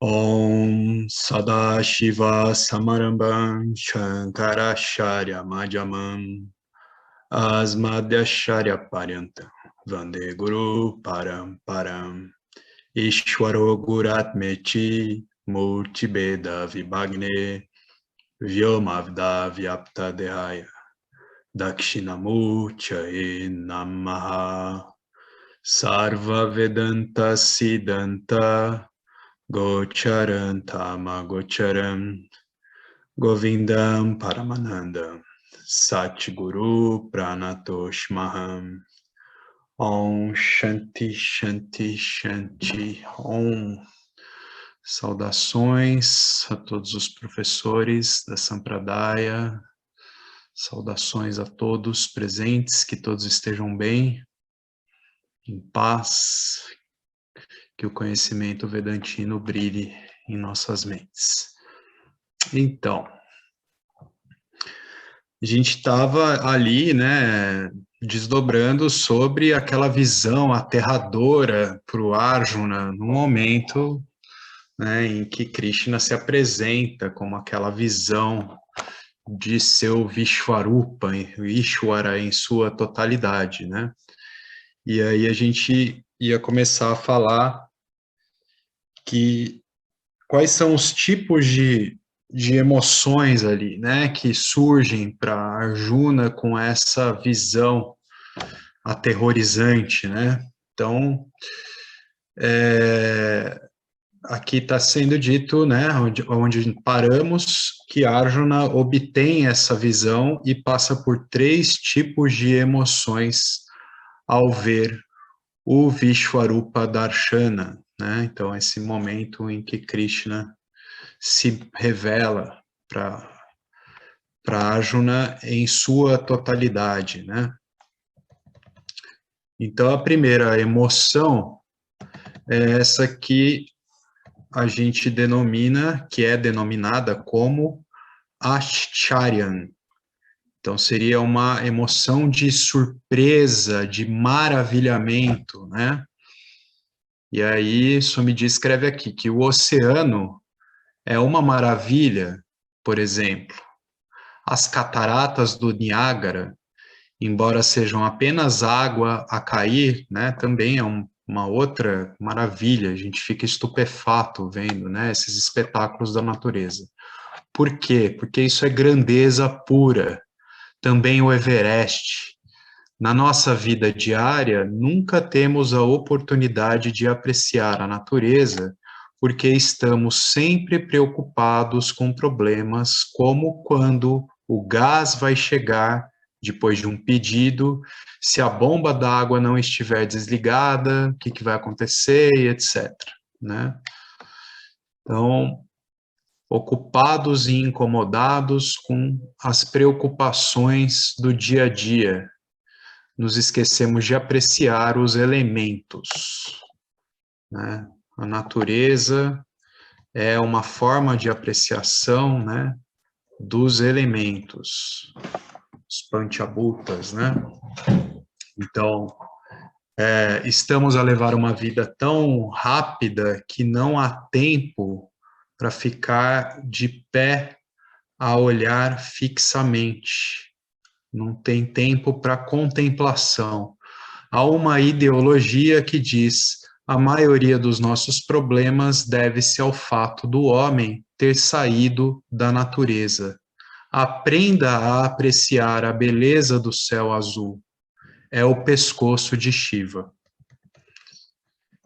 Om Sadashiva Samarambam Shankaracharya Madhyamam Asmadhyacharya Paryantam Vande Guru Paramparam Ishwaro Guratmechi Murtibeda Vibhagne Vyomavda Vyapta Dehaya Dakshinamurchaye Namaha Sarva Vedanta Siddhanta Gocharan Tama Gocharam Govindam Paramanandam Satguru Pranatoshmaham Om Shanti Shanti Shanti Om. Saudações a todos os professores da Sampradaya, saudações a todos presentes, que todos estejam bem, em paz, que o conhecimento vedantino brilhe em nossas mentes. Então, a gente estava ali, né, desdobrando sobre aquela visão aterradora para o Arjuna no momento, né, em que Krishna se apresenta como aquela visão de seu Vishvarupa, Ishvara em sua totalidade, né? E aí a gente ia começar a falar que quais são os tipos de emoções ali, né, que surgem para Arjuna com essa visão aterrorizante, né? Então, aqui está sendo dito, né, onde paramos, que Arjuna obtém essa visão e passa por 3 tipos de emoções ao ver o Vishvarupa Darshana, né? Então, esse momento em que Krishna se revela para Arjuna em sua totalidade, né? Então, a primeira emoção é essa que a gente denomina, que é denominada como Ascharyan. Então, seria uma emoção de surpresa, de maravilhamento, né? E aí, Sumi descreve aqui que o oceano é uma maravilha, por exemplo. As cataratas do Niágara, embora sejam apenas água a cair, né, também é uma outra maravilha, a gente fica estupefato vendo, né, esses espetáculos da natureza. Por quê? Porque isso é grandeza pura. Também o Everest. Na nossa vida diária, nunca temos a oportunidade de apreciar a natureza, porque estamos sempre preocupados com problemas como quando o gás vai chegar depois de um pedido, se a bomba d'água não estiver desligada, o que vai acontecer, e etc. Né? Então, ocupados e incomodados com as preocupações do dia a dia, nos esquecemos de apreciar os elementos, né? A natureza é uma forma de apreciação, né, dos elementos, os panchabhutas, né? Então, estamos a levar uma vida tão rápida que não há tempo para ficar de pé a olhar fixamente. Não tem tempo para contemplação. Há uma ideologia que diz a maioria dos nossos problemas deve-se ao fato do homem ter saído da natureza. Aprenda a apreciar a beleza do céu azul. É o pescoço de Shiva.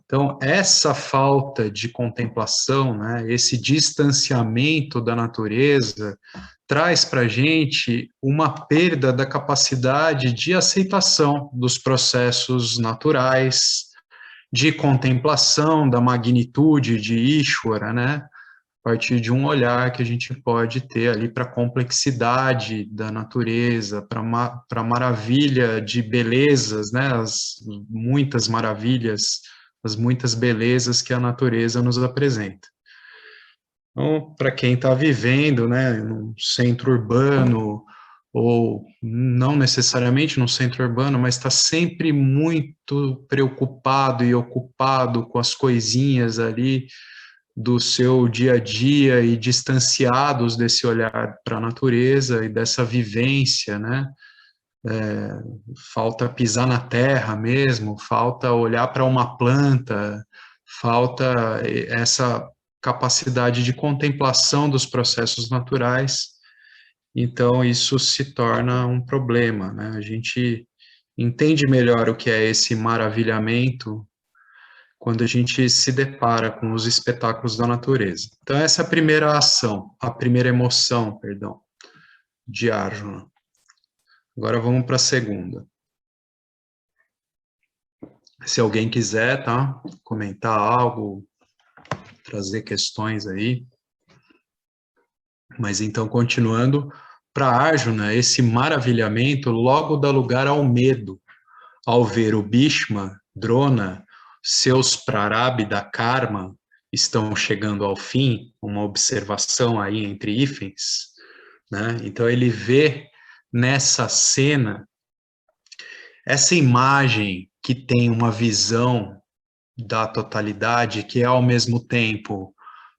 Então, essa falta de contemplação, né, esse distanciamento da natureza, traz para a gente uma perda da capacidade de aceitação dos processos naturais, de contemplação da magnitude de Ishvara, né? A partir de um olhar que a gente pode ter ali para a complexidade da natureza, para a maravilha de belezas, né? As muitas maravilhas, as muitas belezas que a natureza nos apresenta. Então, para quem está vivendo, né, num centro urbano, ou não necessariamente no centro urbano, mas está sempre muito preocupado e ocupado com as coisinhas ali, do seu dia a dia e distanciados desse olhar para a natureza e dessa vivência, né? Falta pisar na terra mesmo, falta olhar para uma planta, falta essa capacidade de contemplação dos processos naturais. Então, isso se torna um problema, né? A gente entende melhor o que é esse maravilhamento quando a gente se depara com os espetáculos da natureza. Então, essa é a primeira ação, a primeira emoção, perdão, de Arjuna. Agora vamos para a segunda. Se alguém quiser, tá? Comentar algo, trazer questões aí. Mas então, continuando, para Arjuna, esse maravilhamento logo dá lugar ao medo, ao ver o Bhishma, Drona, seus Prarabdha Karma estão chegando ao fim, uma observação aí entre hífens, né? Então ele vê nessa cena essa imagem que tem uma visão da totalidade que é ao mesmo tempo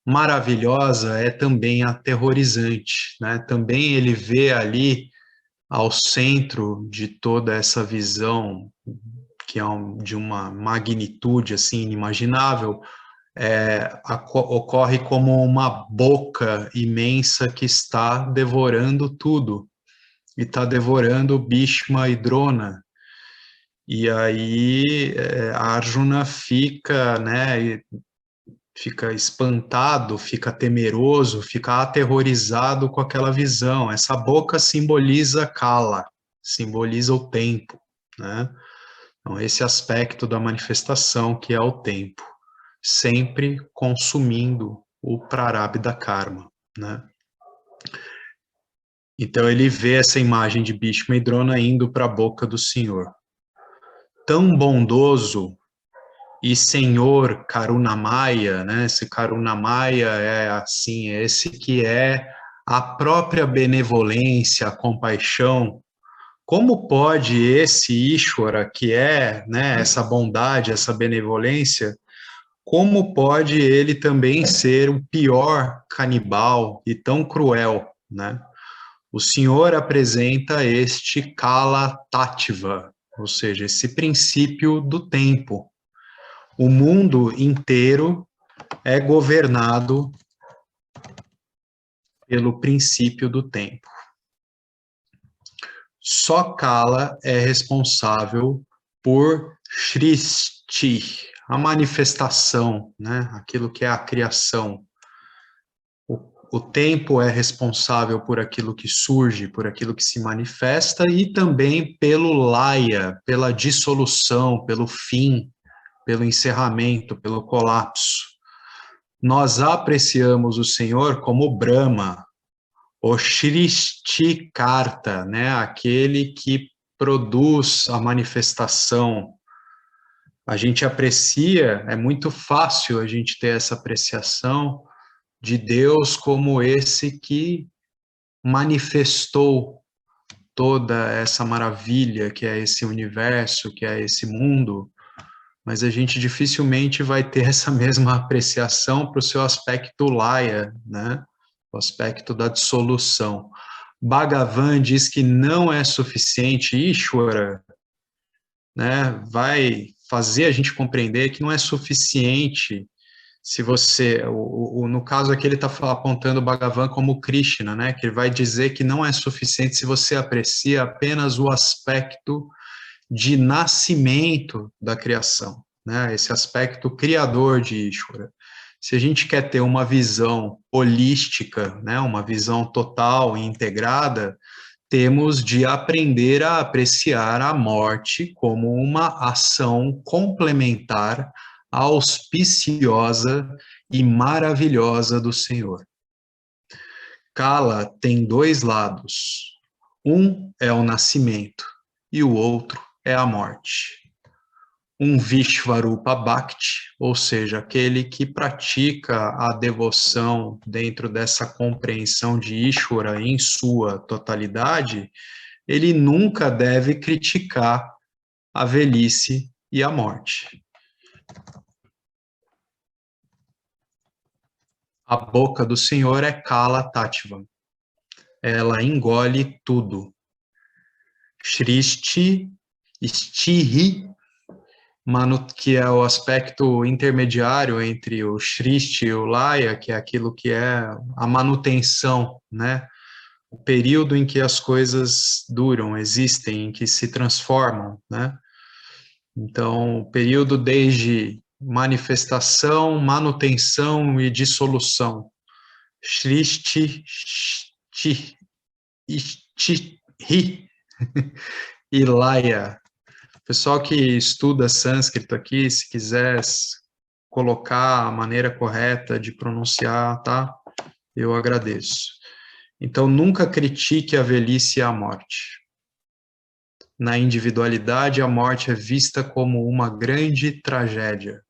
maravilhosa, é também aterrorizante, né? Também ele vê ali ao centro de toda essa visão que é de uma magnitude assim inimaginável, ocorre como uma boca imensa que está devorando tudo, e está devorando Bhishma e Drona. E aí Arjuna fica, né, fica espantado, fica temeroso, fica aterrorizado com aquela visão. Essa boca simboliza Kala, simboliza o tempo, né? Então, esse aspecto da manifestação que é o tempo, sempre consumindo o Prarabdha Karma, né? Então ele vê essa imagem de Bhishma e Drona indo para a boca do Senhor. Tão bondoso e Senhor Karunamaya, né? Esse Karunamaya é assim, é esse que é a própria benevolência, a compaixão. Como pode esse Ishvara, que é, né, essa bondade, essa benevolência, como pode ele também ser o pior canibal e tão cruel, né? O Senhor apresenta este Kala Tattva, ou seja, esse princípio do tempo. O mundo inteiro é governado pelo princípio do tempo. Só Kala é responsável por Srishti, a manifestação, né? Aquilo que é a criação. O tempo é responsável por aquilo que surge, por aquilo que se manifesta e também pelo laya, pela dissolução, pelo fim, pelo encerramento, pelo colapso. Nós apreciamos o Senhor como Brahma, o Srishtikarta, né? Aquele que produz a manifestação. A gente aprecia, é muito fácil a gente ter essa apreciação de Deus como esse que manifestou toda essa maravilha que é esse universo, que é esse mundo, mas a gente dificilmente vai ter essa mesma apreciação para o seu aspecto laya, né? O aspecto da dissolução. Bhagavan diz que não é suficiente, Ishvara, né? Vai fazer a gente compreender que não é suficiente se você, no caso aqui ele está apontando o Bhagavan como Krishna, né? Que ele vai dizer que não é suficiente se você aprecia apenas o aspecto de nascimento da criação, né? Esse aspecto criador de Ishvara. Se a gente quer ter uma visão holística, né? Uma visão total e integrada, temos de aprender a apreciar a morte como uma ação complementar, auspiciosa e maravilhosa do Senhor. Kala tem dois lados. Um é o nascimento e o outro é a morte. Um Vishvarupa Bhakti, ou seja, aquele que pratica a devoção dentro dessa compreensão de Ishvara em sua totalidade, ele nunca deve criticar a velhice e a morte. A boca do Senhor é Kala Tattva. Ela engole tudo. Shristi, Stihi, que é o aspecto intermediário entre o Shristi e o Laya, que é aquilo que é a manutenção, né? O período em que as coisas duram, existem, em que se transformam, né? Então, o período desde manifestação, manutenção e dissolução. Shristi, Shti, Ishtihi e Laya. Pessoal que estuda sânscrito aqui, se quiser colocar a maneira correta de pronunciar, tá? Eu agradeço. Então, nunca critique a velhice e a morte. Na individualidade, a morte é vista como uma grande tragédia.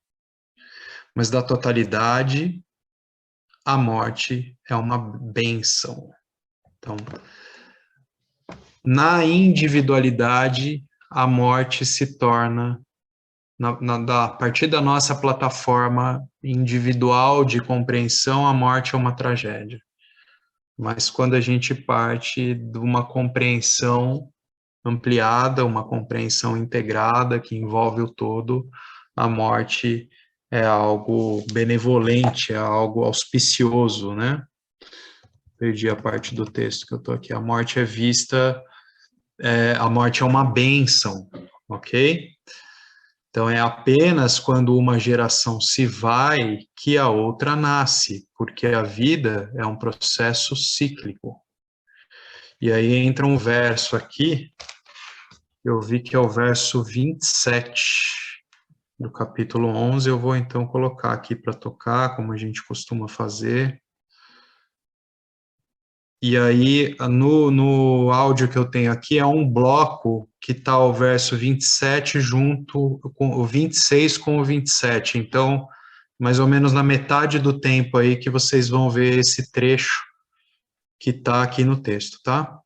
Mas da totalidade, a morte é uma bênção. Então, na individualidade, a morte se torna, a partir da nossa plataforma individual de compreensão, a morte é uma tragédia. Mas quando a gente parte de uma compreensão ampliada, uma compreensão integrada que envolve o todo, a morte é algo benevolente, é algo auspicioso, né? Perdi a parte do texto que eu estou aqui. A morte é vista, a morte é uma bênção, ok? Então, é apenas quando uma geração se vai que a outra nasce, porque a vida é um processo cíclico. E aí entra um verso aqui, eu vi que é o verso 27 do capítulo 11, eu vou então colocar aqui para tocar, como a gente costuma fazer. E aí, no áudio que eu tenho aqui, é um bloco que está o verso 27 junto com o 26 com o 27. Então, mais ou menos na metade do tempo aí que vocês vão ver esse trecho que está aqui no texto, tá?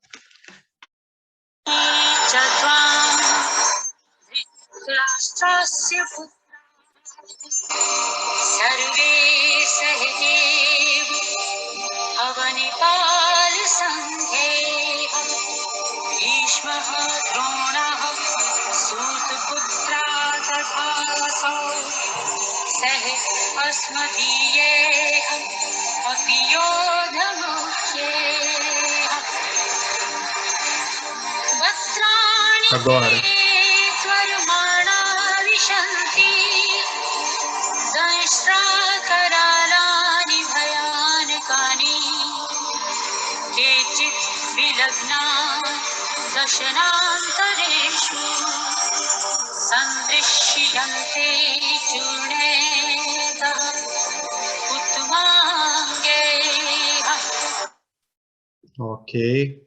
Agora. Ok.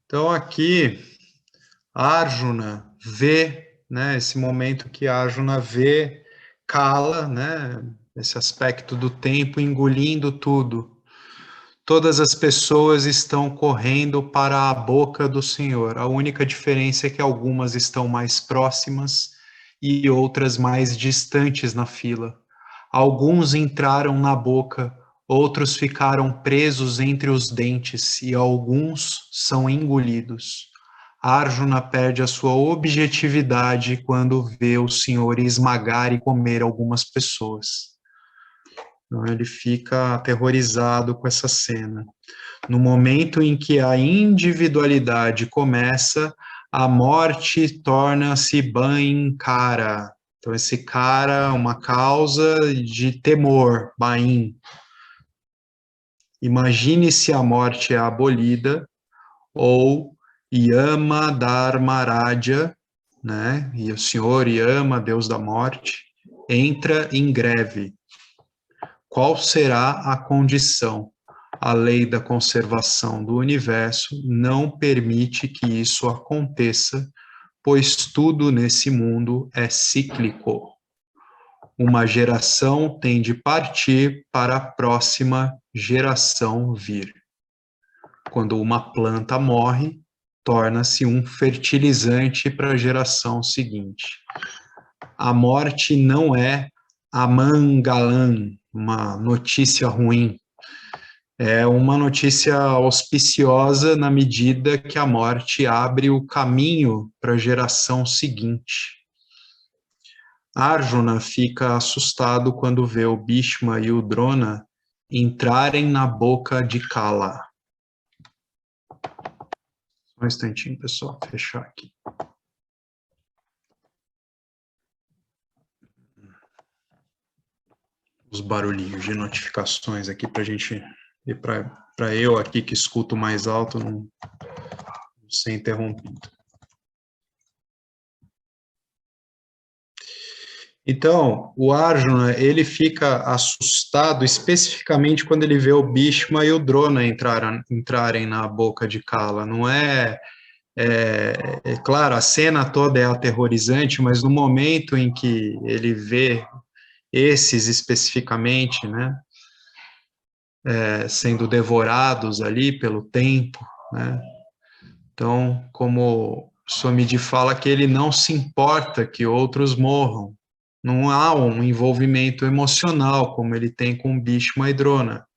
Então aqui Arjuna vê, né, esse momento que Arjuna vê Kala, né, esse aspecto do tempo engolindo tudo. Todas as pessoas estão correndo para a boca do Senhor. A única diferença é que algumas estão mais próximas e outras mais distantes na fila. Alguns entraram na boca, outros ficaram presos entre os dentes e alguns são engolidos. Arjuna perde a sua objetividade quando vê o Senhor esmagar e comer algumas pessoas. Então, ele fica aterrorizado com essa cena. No momento em que a individualidade começa, a morte torna-se Bain-Kara. Então, esse cara, uma causa de temor, Bain. Imagine se a morte é abolida, ou Yama Dharmaraja, né? E o senhor Yama, Deus da morte, entra em greve. Qual será a condição? A lei da conservação do universo não permite que isso aconteça, pois tudo nesse mundo é cíclico. Uma geração tem de partir para a próxima geração vir. Quando uma planta morre, torna-se um fertilizante para a geração seguinte. A morte não é amangalam, uma notícia ruim, É uma notícia auspiciosa na medida que a morte abre o caminho para a geração seguinte. Arjuna fica assustado quando vê o Bhishma e o Drona entrarem na boca de Kala. Só um instantinho, pessoal, fechar aqui. Os barulhinhos de notificações aqui para a gente, e para eu aqui que escuto mais alto não ser interrompido. Então, o Arjuna, ele fica assustado especificamente quando ele vê o Bhishma e o Drona entrarem na boca de Kala. Não é claro, a cena toda é aterrorizante, mas no momento em que ele vê esses especificamente, né, sendo devorados ali pelo tempo, né, então, como Swamiji fala que ele não se importa que outros morram, não há um envolvimento emocional como ele tem com Bhishma e Drona.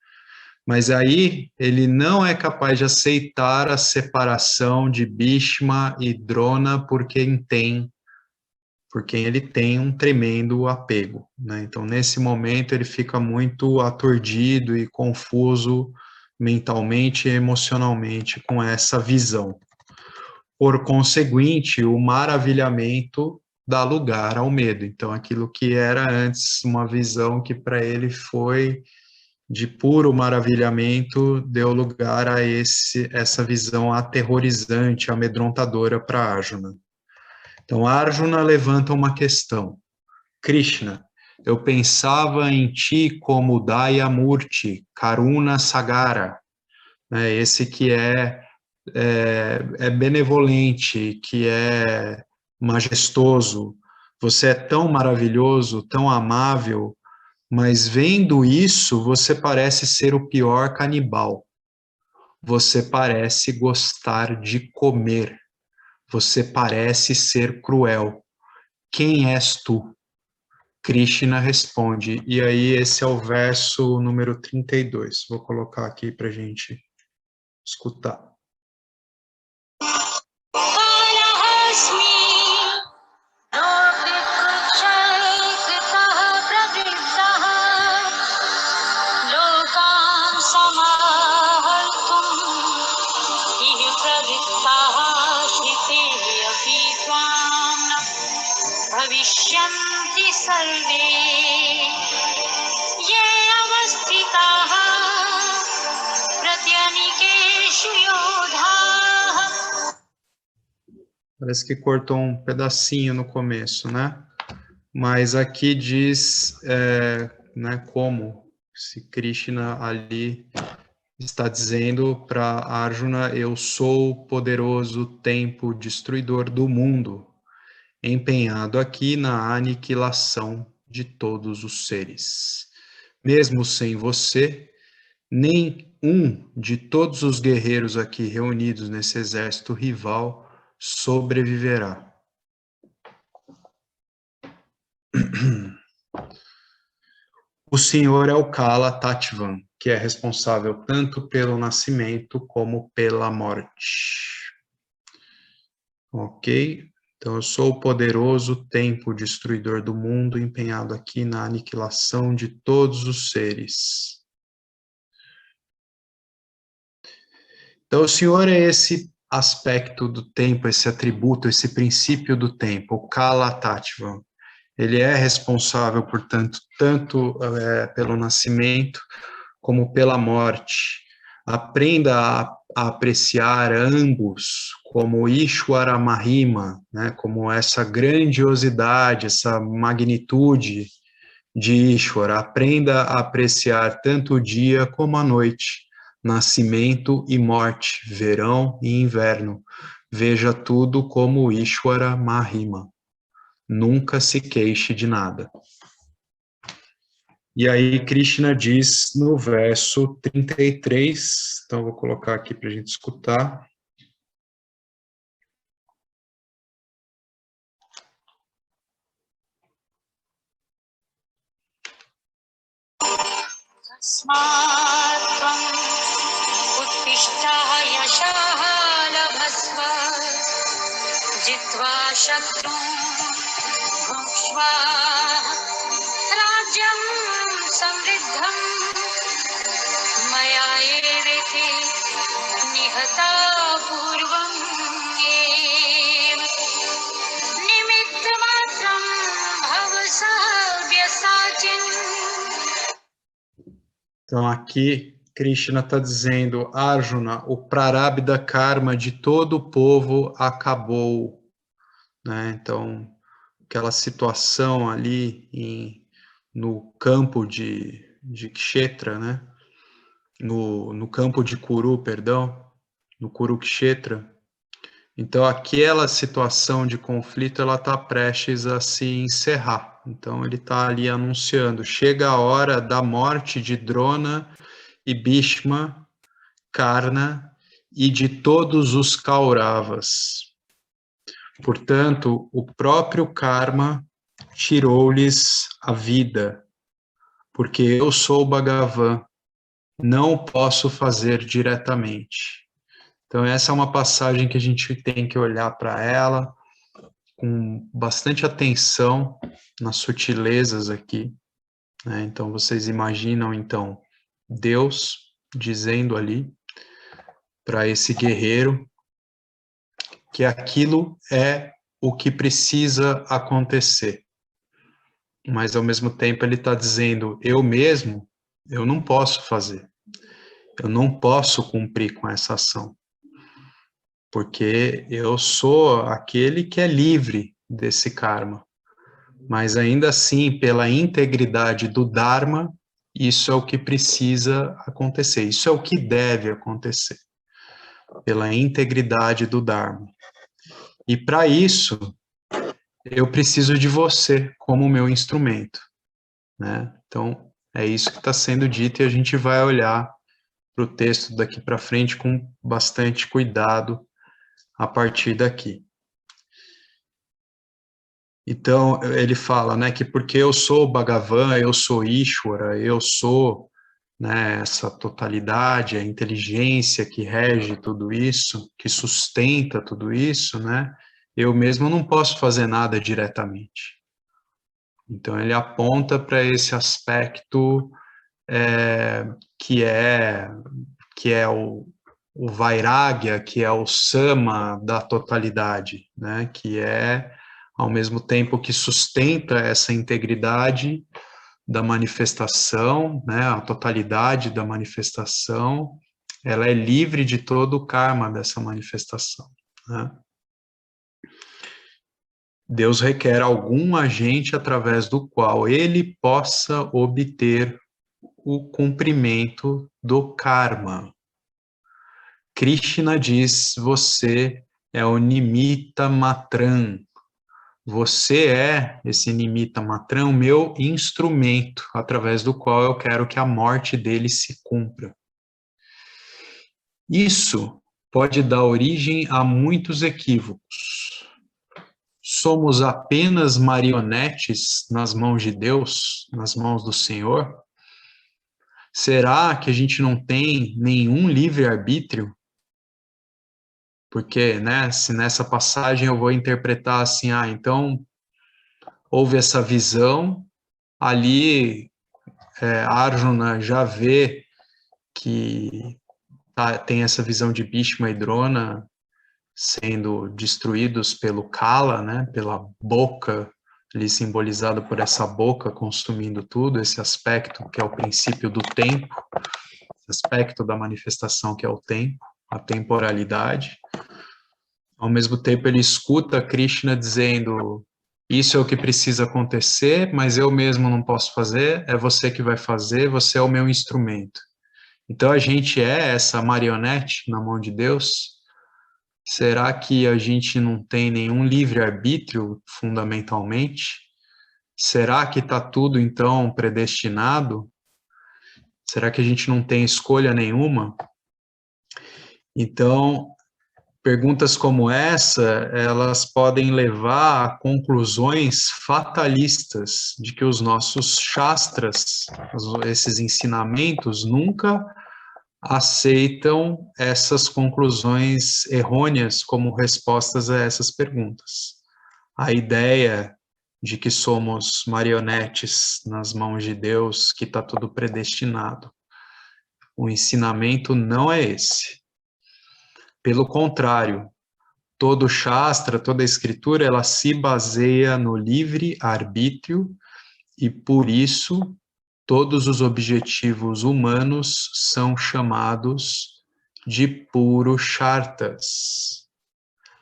Mas aí ele não é capaz de aceitar a separação de Bhishma e Drona por quem ele tem um tremendo apego, né? Então, nesse momento, ele fica muito aturdido e confuso mentalmente e emocionalmente com essa visão. Por conseguinte, o maravilhamento dá lugar ao medo. Então, aquilo que era antes uma visão que para ele foi de puro maravilhamento, deu lugar a essa visão aterrorizante, amedrontadora para Arjuna. Então, Arjuna levanta uma questão. Krishna, eu pensava em ti como Dayamurti, Karuna Sagara, né, esse que é benevolente, que é majestoso. Você é tão maravilhoso, tão amável, mas vendo isso, você parece ser o pior canibal. Você parece gostar de comer. Você parece ser cruel. Quem és tu? Krishna responde. E aí, esse é o verso número 32. Vou colocar aqui para a gente escutar. भविष्यन्ति सर्वे ये अवस्थिताः प्रत्यनीकेषु योधाः. Parece que cortou um pedacinho no começo, né? Mas aqui diz, né, como se Krishna ali está dizendo para Arjuna, eu sou o poderoso tempo destruidor do mundo, empenhado aqui na aniquilação de todos os seres. Mesmo sem você, nem um de todos os guerreiros aqui reunidos nesse exército rival sobreviverá. O Senhor é o Kala Tattvan, que é responsável tanto pelo nascimento como pela morte. Ok? Então, eu sou o poderoso tempo destruidor do mundo, empenhado aqui na aniquilação de todos os seres. Então, o Senhor é esse aspecto do tempo, esse atributo, esse princípio do tempo, o Kala Tattva. Ele é responsável, portanto, tanto pelo nascimento como pela morte. Aprenda a apreciar ambos como Ishwara Mahima, né, como essa grandiosidade, essa magnitude de Ishwara. Aprenda a apreciar tanto o dia como a noite, nascimento e morte, verão e inverno. Veja tudo como Ishwara Mahima. Nunca se queixe de nada. E aí Krishna diz no verso 33, então vou colocar aqui para a gente escutar. Smart त्वम् उत्तिष्ठाय यशः लभस्व जित्वा शत्रुं भुङ्क्ष्व राज्यं समृद्धं मया एवेति निहता पूर्वं येन निमित्तमात्रं भव सव्यसाचिन्. Então aqui Krishna está dizendo, Arjuna, o Prarabdha Karma de todo o povo acabou, né? Então, aquela situação ali no campo de Kshetra, né? No campo de Kuru, perdão, no Kurukshetra. Então, aquela situação de conflito, ela está prestes a se encerrar. Então, ele está ali anunciando, chega a hora da morte de Drona e Bhishma, Karna e de todos os Kauravas. Portanto, o próprio karma tirou-lhes a vida, porque eu sou Bhagavan, não posso fazer diretamente. Então, essa é uma passagem que a gente tem que olhar para ela com bastante atenção nas sutilezas aqui, né? Então, vocês imaginam, então, Deus dizendo ali para esse guerreiro que aquilo é o que precisa acontecer. Mas, ao mesmo tempo, ele está dizendo, eu mesmo, eu não posso fazer. Eu não posso cumprir com essa ação. Porque eu sou aquele que é livre desse karma. Mas ainda assim, pela integridade do Dharma, isso é o que precisa acontecer, isso é o que deve acontecer, pela integridade do Dharma. E para isso, eu preciso de você como meu instrumento, né? Então, é isso que está sendo dito e a gente vai olhar para o texto daqui para frente com bastante cuidado a partir daqui. Então, ele fala, né, que porque eu sou Bhagavan, eu sou Ishvara, eu sou, né, essa totalidade, a inteligência que rege tudo isso, que sustenta tudo isso, né, eu mesmo não posso fazer nada diretamente. Então, ele aponta para esse aspecto que é o Vairagya, que é o Sama da totalidade, né, que é ao mesmo tempo que sustenta essa integridade da manifestação, né, a totalidade da manifestação, ela é livre de todo o karma dessa manifestação, né? Deus requer algum agente através do qual ele possa obter o cumprimento do karma. Krishna diz, você é o Nimitta Matram. Você é, esse Nimitta Matram, o meu instrumento, através do qual eu quero que a morte dele se cumpra. Isso pode dar origem a muitos equívocos. Somos apenas marionetes nas mãos de Deus, nas mãos do Senhor? Será que a gente não tem nenhum livre-arbítrio? Porque, né, se nessa passagem eu vou interpretar assim, então houve essa visão, ali Arjuna já vê que tem essa visão de Bhishma e Drona sendo destruídos pelo Kala, né, pela boca, ali simbolizado por essa boca consumindo tudo, esse aspecto que é o princípio do tempo, esse aspecto da manifestação que é o tempo, a temporalidade. Ao mesmo tempo ele escuta Krishna dizendo, isso é o que precisa acontecer, mas eu mesmo não posso fazer, é você que vai fazer, você é o meu instrumento. Então a gente é essa marionete na mão de Deus? Será que a gente não tem nenhum livre-arbítrio fundamentalmente? Será que está tudo então predestinado? Será que a gente não tem escolha nenhuma? Então, perguntas como essa, elas podem levar a conclusões fatalistas de que os nossos shastras, esses ensinamentos, nunca aceitam essas conclusões errôneas como respostas a essas perguntas. A ideia de que somos marionetes nas mãos de Deus, que está tudo predestinado. O ensinamento não é esse. Pelo contrário, todo Shastra, toda a escritura, ela se baseia no livre arbítrio e, por isso, todos os objetivos humanos são chamados de Purusharthas.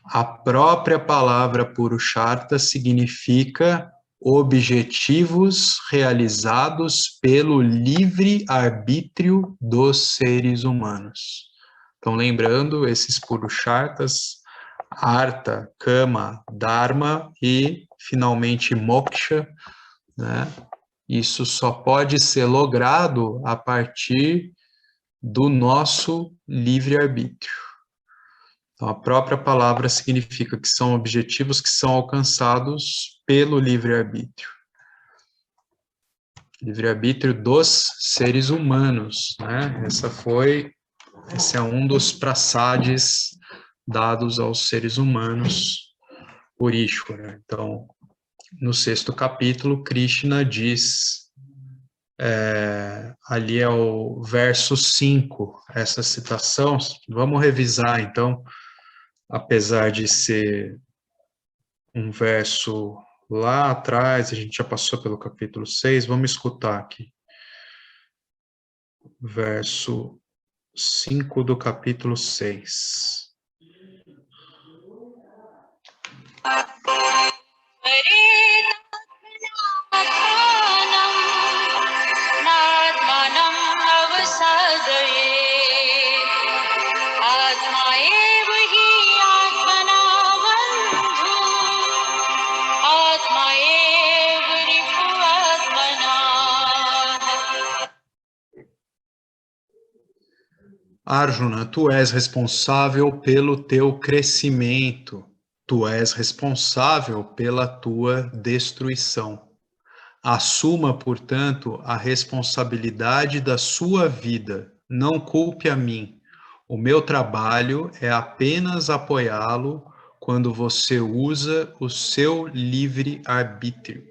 A própria palavra Purushartha significa objetivos realizados pelo livre arbítrio dos seres humanos. Então, lembrando, esses Purusharthas, Artha, Kama, Dharma e, finalmente, Moksha, né? Isso só pode ser logrado a partir do nosso livre-arbítrio. Então, a própria palavra significa que são objetivos que são alcançados pelo livre-arbítrio. Livre-arbítrio dos seres humanos, né? Esse é um dos prasadis dados aos seres humanos por Ishvara. Então, no 6º capítulo, Krishna diz, ali é o verso 5, essa citação, vamos revisar então, apesar de ser um verso lá atrás, a gente já passou pelo capítulo 6, vamos escutar aqui. Verso 5 do capítulo 6. Arjuna, tu és responsável pelo teu crescimento, tu és responsável pela tua destruição. Assuma, portanto, a responsabilidade da sua vida, não culpe a mim. O meu trabalho é apenas apoiá-lo quando você usa o seu livre-arbítrio.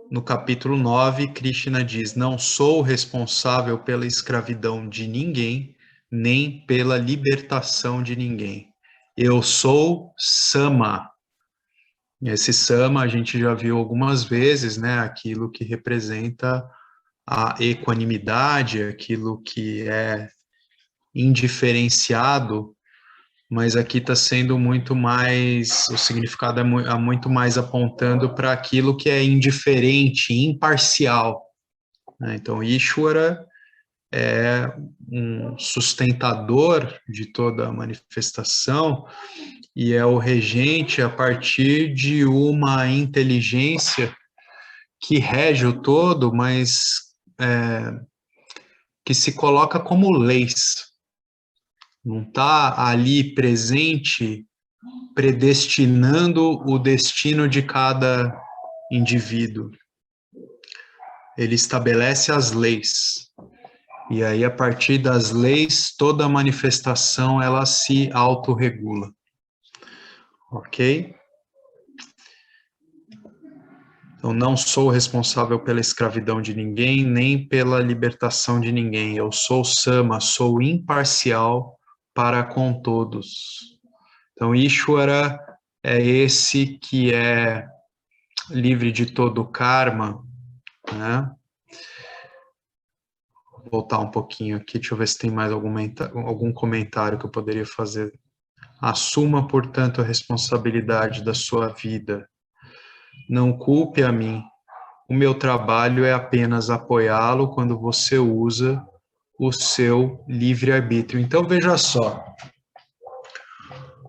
No capítulo 9, Krishna diz, não sou responsável pela escravidão de ninguém, nem pela libertação de ninguém. Eu sou Sama. Esse Sama a gente já viu algumas vezes, né? Aquilo que representa a equanimidade, aquilo que é indiferenciado, mas aqui está sendo muito mais, o significado é muito mais apontando para aquilo que é indiferente, imparcial, né? Então, Ishvara é um sustentador de toda a manifestação e é o regente a partir de uma inteligência que rege o todo, mas que se coloca como leis. Não está ali presente, predestinando o destino de cada indivíduo. Ele estabelece as leis. E aí, a partir das leis, toda a manifestação, ela se autorregula. Ok? Então, não sou responsável pela escravidão de ninguém, nem pela libertação de ninguém. Eu sou Sama, sou imparcial para com todos. Então, Ishvara é esse que é livre de todo karma, né? Vou voltar um pouquinho aqui, deixa eu ver se tem mais algum comentário que eu poderia fazer. Assuma, portanto, a responsabilidade da sua vida. Não culpe a mim. O meu trabalho é apenas apoiá-lo quando você usa o seu livre-arbítrio. Então, veja só.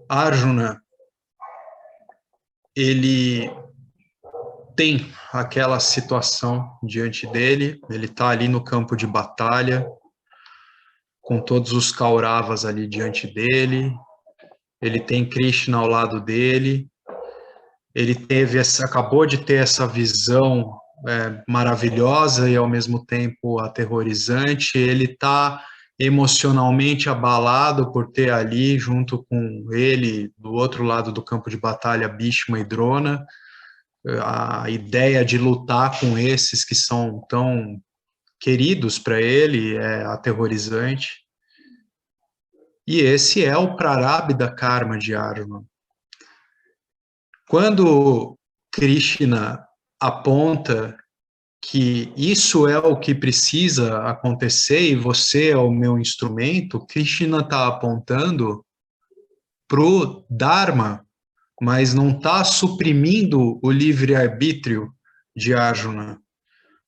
Arjuna, ele tem aquela situação diante dele, ele está ali no campo de batalha, com todos os Kauravas ali diante dele, ele tem Krishna ao lado dele, ele acabou de ter essa visão maravilhosa e ao mesmo tempo aterrorizante, ele está emocionalmente abalado por ter ali, junto com ele, do outro lado do campo de batalha, Bhishma e Drona, a ideia de lutar com esses que são tão queridos para ele é aterrorizante. E esse é o Prarabdha Karma de Arjuna. Quando Krishna aponta que isso é o que precisa acontecer e você é o meu instrumento, Krishna está apontando para o Dharma, mas não está suprimindo o livre-arbítrio de Arjuna.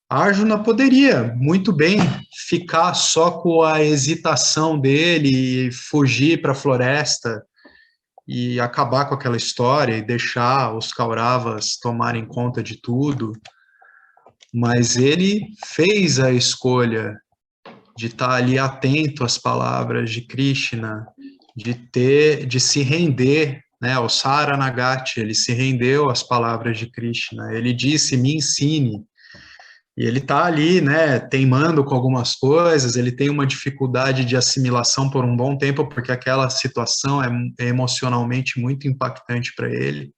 Arjuna poderia muito bem ficar só com a hesitação dele e fugir para a floresta e acabar com aquela história e deixar os Kauravas tomarem conta de tudo, mas ele fez a escolha de estar ali atento às palavras de Krishna, de se render, né, o Saranagati, ele se rendeu às palavras de Krishna, ele disse, me ensine, e ele está ali, né, teimando com algumas coisas, ele tem uma dificuldade de assimilação por um bom tempo, porque aquela situação é emocionalmente muito impactante para ele,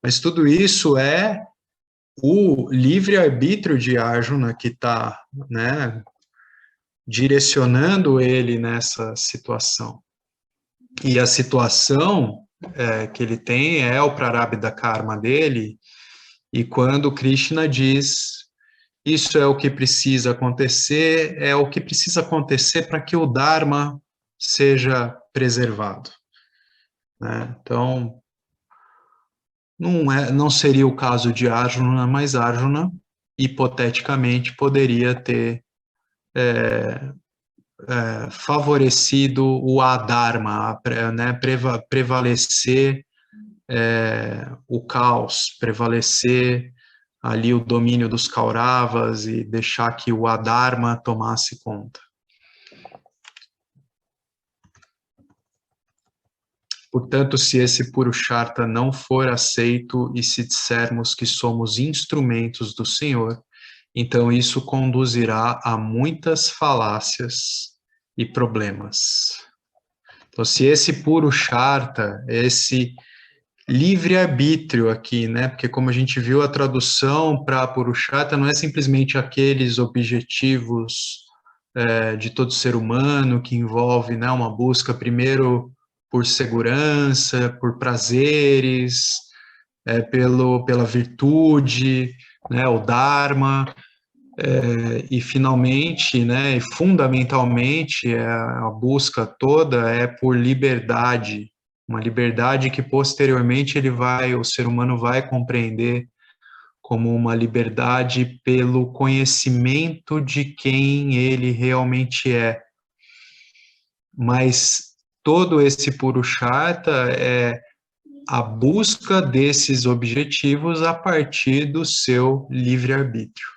mas tudo isso é o livre-arbítrio de Arjuna que está, né, direcionando ele nessa situação. E a situação que ele tem é o Prarabdha Karma dele, e quando Krishna diz isso é o que precisa acontecer, é o que precisa acontecer para que o Dharma seja preservado, né? Então, não seria o caso de Arjuna, mas Arjuna, hipoteticamente, poderia ter favorecido o Adharma, né, prevalecer o caos, prevalecer ali o domínio dos Kauravas e deixar que o Adharma tomasse conta. Portanto, se esse Purushartha não for aceito e se dissermos que somos instrumentos do Senhor, então isso conduzirá a muitas falácias e problemas. Então, se esse Purushartha, esse livre-arbítrio aqui, né? Porque como a gente viu, a tradução para Purushartha não é simplesmente aqueles objetivos de todo ser humano que envolve, né, uma busca primeiro por segurança, por prazeres, pela virtude, né, o Dharma, e finalmente, né, e fundamentalmente, a busca toda é por liberdade, uma liberdade que posteriormente o ser humano vai compreender como uma liberdade pelo conhecimento de quem ele realmente é. Mas todo esse Purushartha é a busca desses objetivos a partir do seu livre-arbítrio.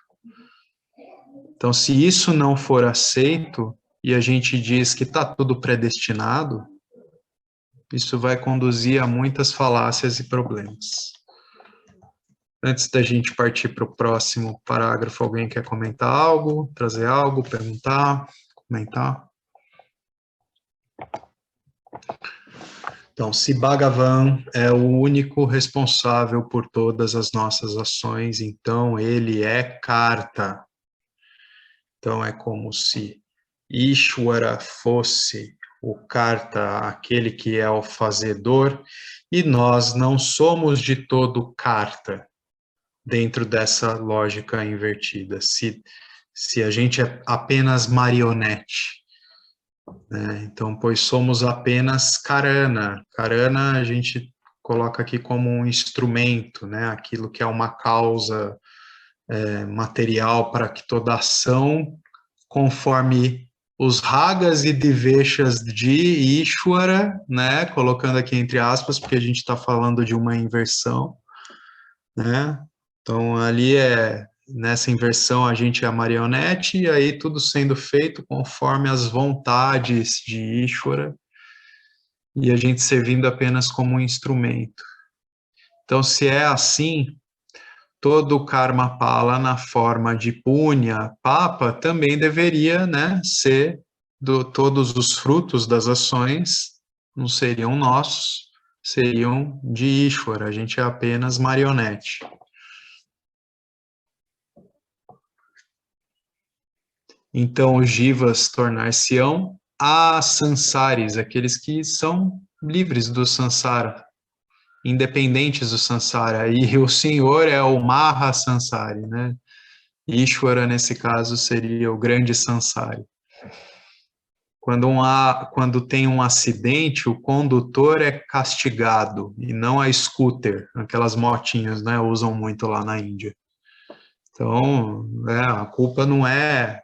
Então, se isso não for aceito e a gente diz que está tudo predestinado, isso vai conduzir a muitas falácias e problemas. Antes da gente partir para o próximo parágrafo, alguém quer comentar algo, trazer algo, perguntar, comentar? Então, se Bhagavan é o único responsável por todas as nossas ações, então ele é Karta. Então, é como se Ishvara fosse o Karta, aquele que é o fazedor, e nós não somos de todo Karta, dentro dessa lógica invertida. Se a gente é apenas marionete, né? Então, pois somos apenas Karana. Karana a gente coloca aqui como um instrumento, né? Aquilo que é uma causa material para que toda ação, conforme os ragas e diveshas de Ishvara, né? Colocando aqui entre aspas, porque a gente está falando de uma inversão, né? Então, ali nessa inversão, a gente é a marionete, e aí tudo sendo feito conforme as vontades de Ishvara, e a gente servindo apenas como um instrumento. Então, se é assim, todo o karma pala na forma de punya, papa, também deveria, né, ser todos os frutos das ações não seriam nossos, seriam de Ishvara, a gente é apenas marionete. Então, os jivas tornar-se-ão asansaris, aqueles que são livres do sansara, independentes do sansara. E o Senhor é o Maha Sansari, né? Ishvara, nesse caso, seria o grande sansari. Quando tem um acidente, o condutor é castigado, e não a scooter, aquelas motinhas, né? Usam muito lá na Índia. Então, a culpa não é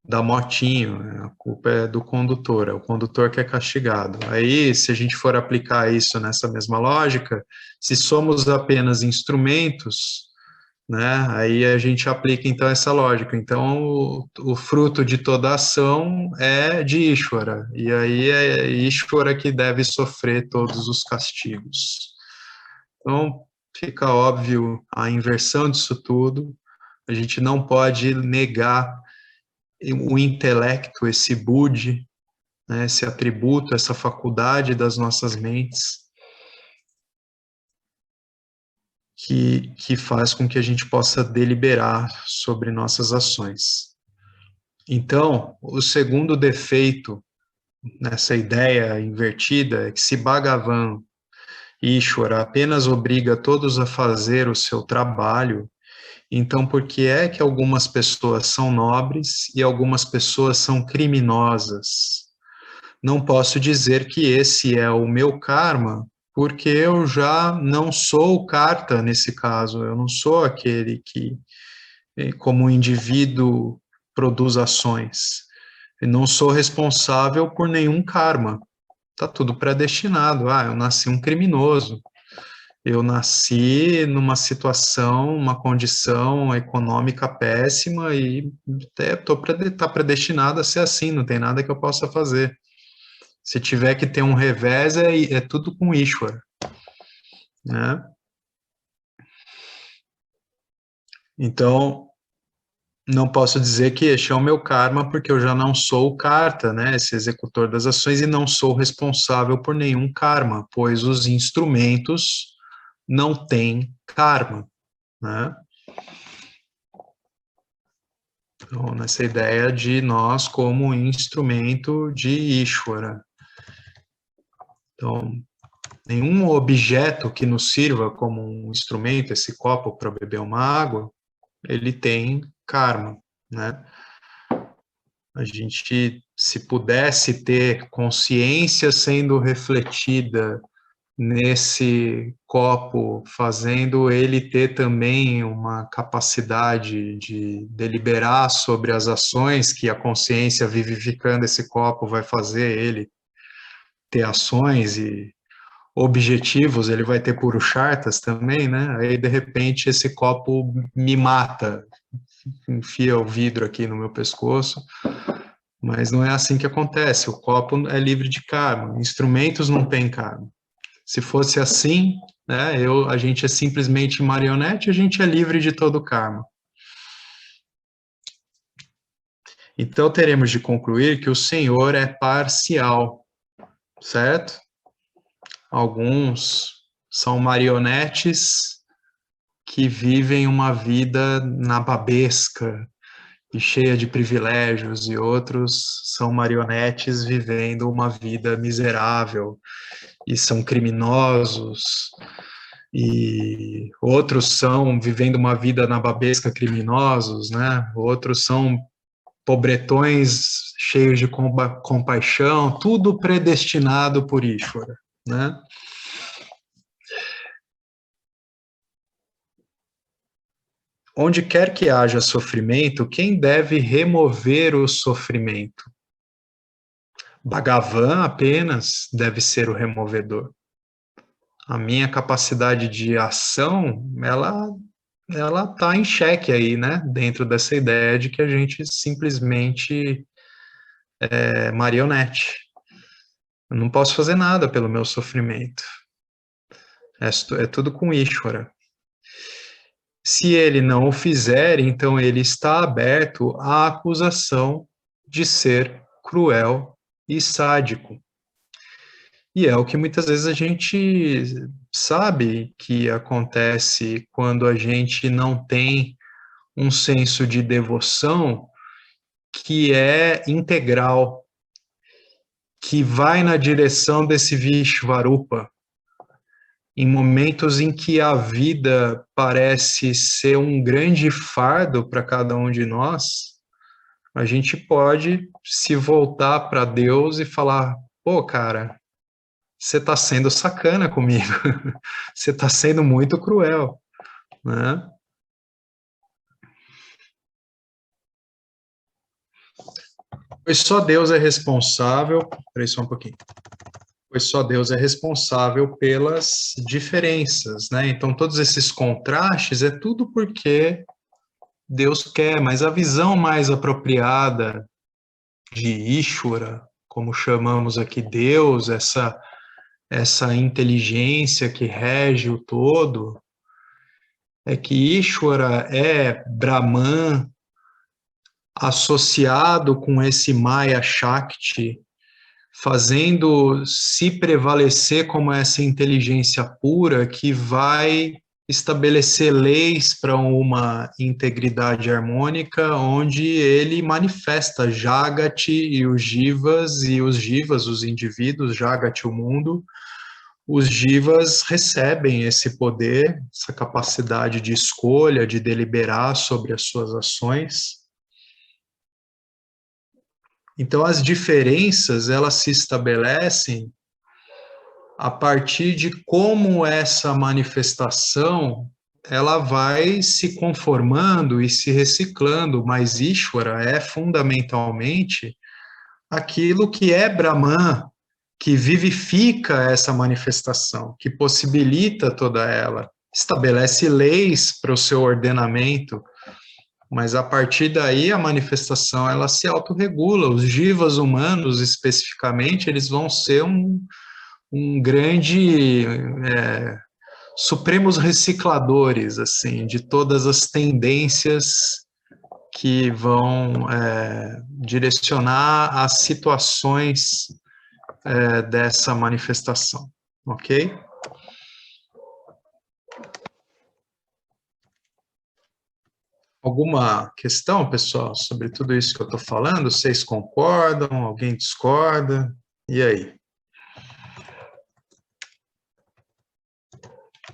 da motinho, a culpa é do condutor, é o condutor que é castigado. Aí, se a gente for aplicar isso nessa mesma lógica, se somos apenas instrumentos, né, aí a gente aplica então essa lógica. Então, o fruto de toda ação é de Ishvara, e aí é Ishvara que deve sofrer todos os castigos. Então, fica óbvio a inversão disso tudo, a gente não pode negar o intelecto, esse budi, né, esse atributo, essa faculdade das nossas mentes, que faz com que a gente possa deliberar sobre nossas ações. Então, o segundo defeito nessa ideia invertida é que se Bhagavan Ishvara apenas obriga todos a fazer o seu trabalho, então por que é que algumas pessoas são nobres e algumas pessoas são criminosas? Não posso dizer que esse é o meu karma, porque eu já não sou o karta nesse caso, eu não sou aquele que, como indivíduo, produz ações. Eu não sou responsável por nenhum karma. Está tudo predestinado. Eu nasci um criminoso. Eu nasci numa situação, uma condição econômica péssima e está predestinado a ser assim, não tem nada que eu possa fazer. Se tiver que ter um revés, é tudo com Ishvara, né? Então, não posso dizer que este é o meu karma, porque eu já não sou o karta, né, esse executor das ações, e não sou responsável por nenhum karma, pois os instrumentos não têm karma, né? Então, nessa ideia de nós como instrumento de Ishvara. Então, nenhum objeto que nos sirva como um instrumento, esse copo para beber uma água, ele tem karma, né? A gente, se pudesse ter consciência sendo refletida nesse copo, fazendo ele ter também uma capacidade de deliberar sobre as ações que a consciência vivificando esse copo vai fazer ele ter ações e objetivos, ele vai ter purusharthas também, né? Aí, de repente, esse copo me mata, enfia o vidro aqui no meu pescoço, mas não é assim que acontece. O copo é livre de karma, instrumentos não têm karma. Se fosse assim, né, a gente é simplesmente marionete, a gente é livre de todo karma. Então, teremos de concluir que o Senhor é parcial, certo? Alguns são marionetes que vivem uma vida nababesca e cheia de privilégios, e outros são marionetes vivendo uma vida miserável e são criminosos, e outros são vivendo uma vida nababesca criminosos, né? Outros são pobretões cheios de compaixão, tudo predestinado por Ishvara, né? Onde quer que haja sofrimento, quem deve remover o sofrimento? Bhagavan apenas deve ser o removedor. A minha capacidade de ação, ela está em xeque aí, né? Dentro dessa ideia de que a gente simplesmente é marionete. Eu não posso fazer nada pelo meu sofrimento. É tudo com Ishvara. Se ele não o fizer, então ele está aberto à acusação de ser cruel e sádico. E é o que muitas vezes a gente sabe que acontece quando a gente não tem um senso de devoção que é integral, que vai na direção desse Vishvarupa. Em momentos em que a vida parece ser um grande fardo para cada um de nós, a gente pode se voltar para Deus e falar: pô, cara, você está sendo sacana comigo, você está sendo muito cruel, né? Pois só Deus é responsável, peraí só um pouquinho, pois só Deus é responsável pelas diferenças, né? Então todos esses contrastes é tudo porque Deus quer, mas a visão mais apropriada de Ishvara, como chamamos aqui Deus, essa inteligência que rege o todo, é que Ishvara é Brahman associado com esse Maya Shakti, fazendo se prevalecer como essa inteligência pura que vai estabelecer leis para uma integridade harmônica, onde ele manifesta Jagati e os Jivas, os indivíduos, Jagati, o mundo, os Jivas recebem esse poder, essa capacidade de escolha, de deliberar sobre as suas ações. Então, as diferenças, elas se estabelecem a partir de como essa manifestação, ela vai se conformando e se reciclando, mas Ishvara é fundamentalmente aquilo que é Brahman, que vivifica essa manifestação, que possibilita toda ela, estabelece leis para o seu ordenamento, mas a partir daí a manifestação ela se autorregula. Os jivas humanos, especificamente, eles vão ser um grande supremos recicladores assim de todas as tendências que vão direcionar as situações dessa manifestação, ok? Alguma questão, pessoal, sobre tudo isso que eu estou falando? Vocês concordam? Alguém discorda? E aí?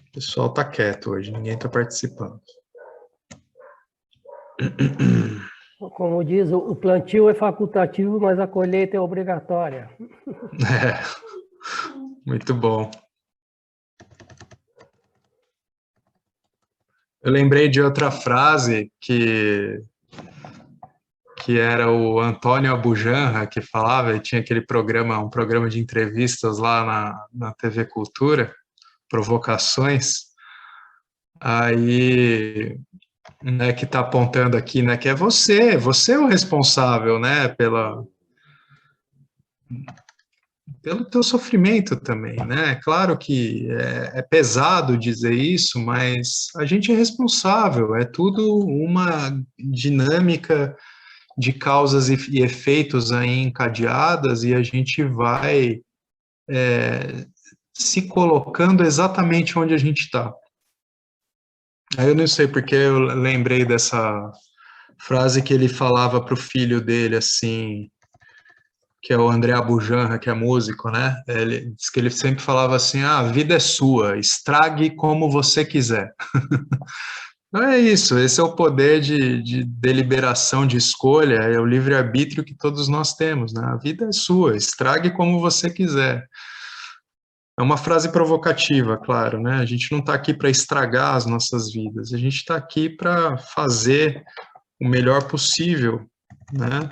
O pessoal está quieto hoje, ninguém está participando. Como diz, o plantio é facultativo, mas a colheita é obrigatória. Muito bom. Eu lembrei de outra frase que era o Antônio Abujanra que falava, e tinha aquele programa, um programa de entrevistas lá na TV Cultura, Provocações, aí, né, que está apontando aqui, né, que é você é o responsável, né, pelo teu sofrimento também, né? Claro que é pesado dizer isso, mas a gente é responsável, é tudo uma dinâmica de causas e efeitos aí encadeadas e a gente vai se colocando exatamente onde a gente está. Aí eu não sei porque eu lembrei dessa frase que ele falava para o filho dele, assim, que é o André Abujanra, que é músico, né? Ele diz que ele sempre falava assim: a vida é sua, estrague como você quiser. Não é isso, esse é o poder de deliberação, de escolha, é o livre-arbítrio que todos nós temos, né? A vida é sua, estrague como você quiser. É uma frase provocativa, claro, né? A gente não está aqui para estragar as nossas vidas, a gente está aqui para fazer o melhor possível, né?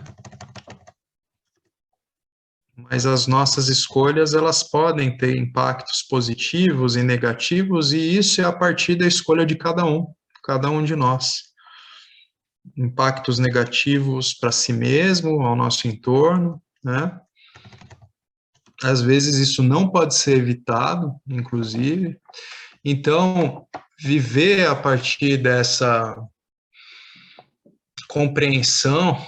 Mas as nossas escolhas, elas podem ter impactos positivos e negativos, e isso é a partir da escolha de cada um de nós. Impactos negativos para si mesmo, ao nosso entorno, né? Às vezes isso não pode ser evitado, inclusive. Então, viver a partir dessa compreensão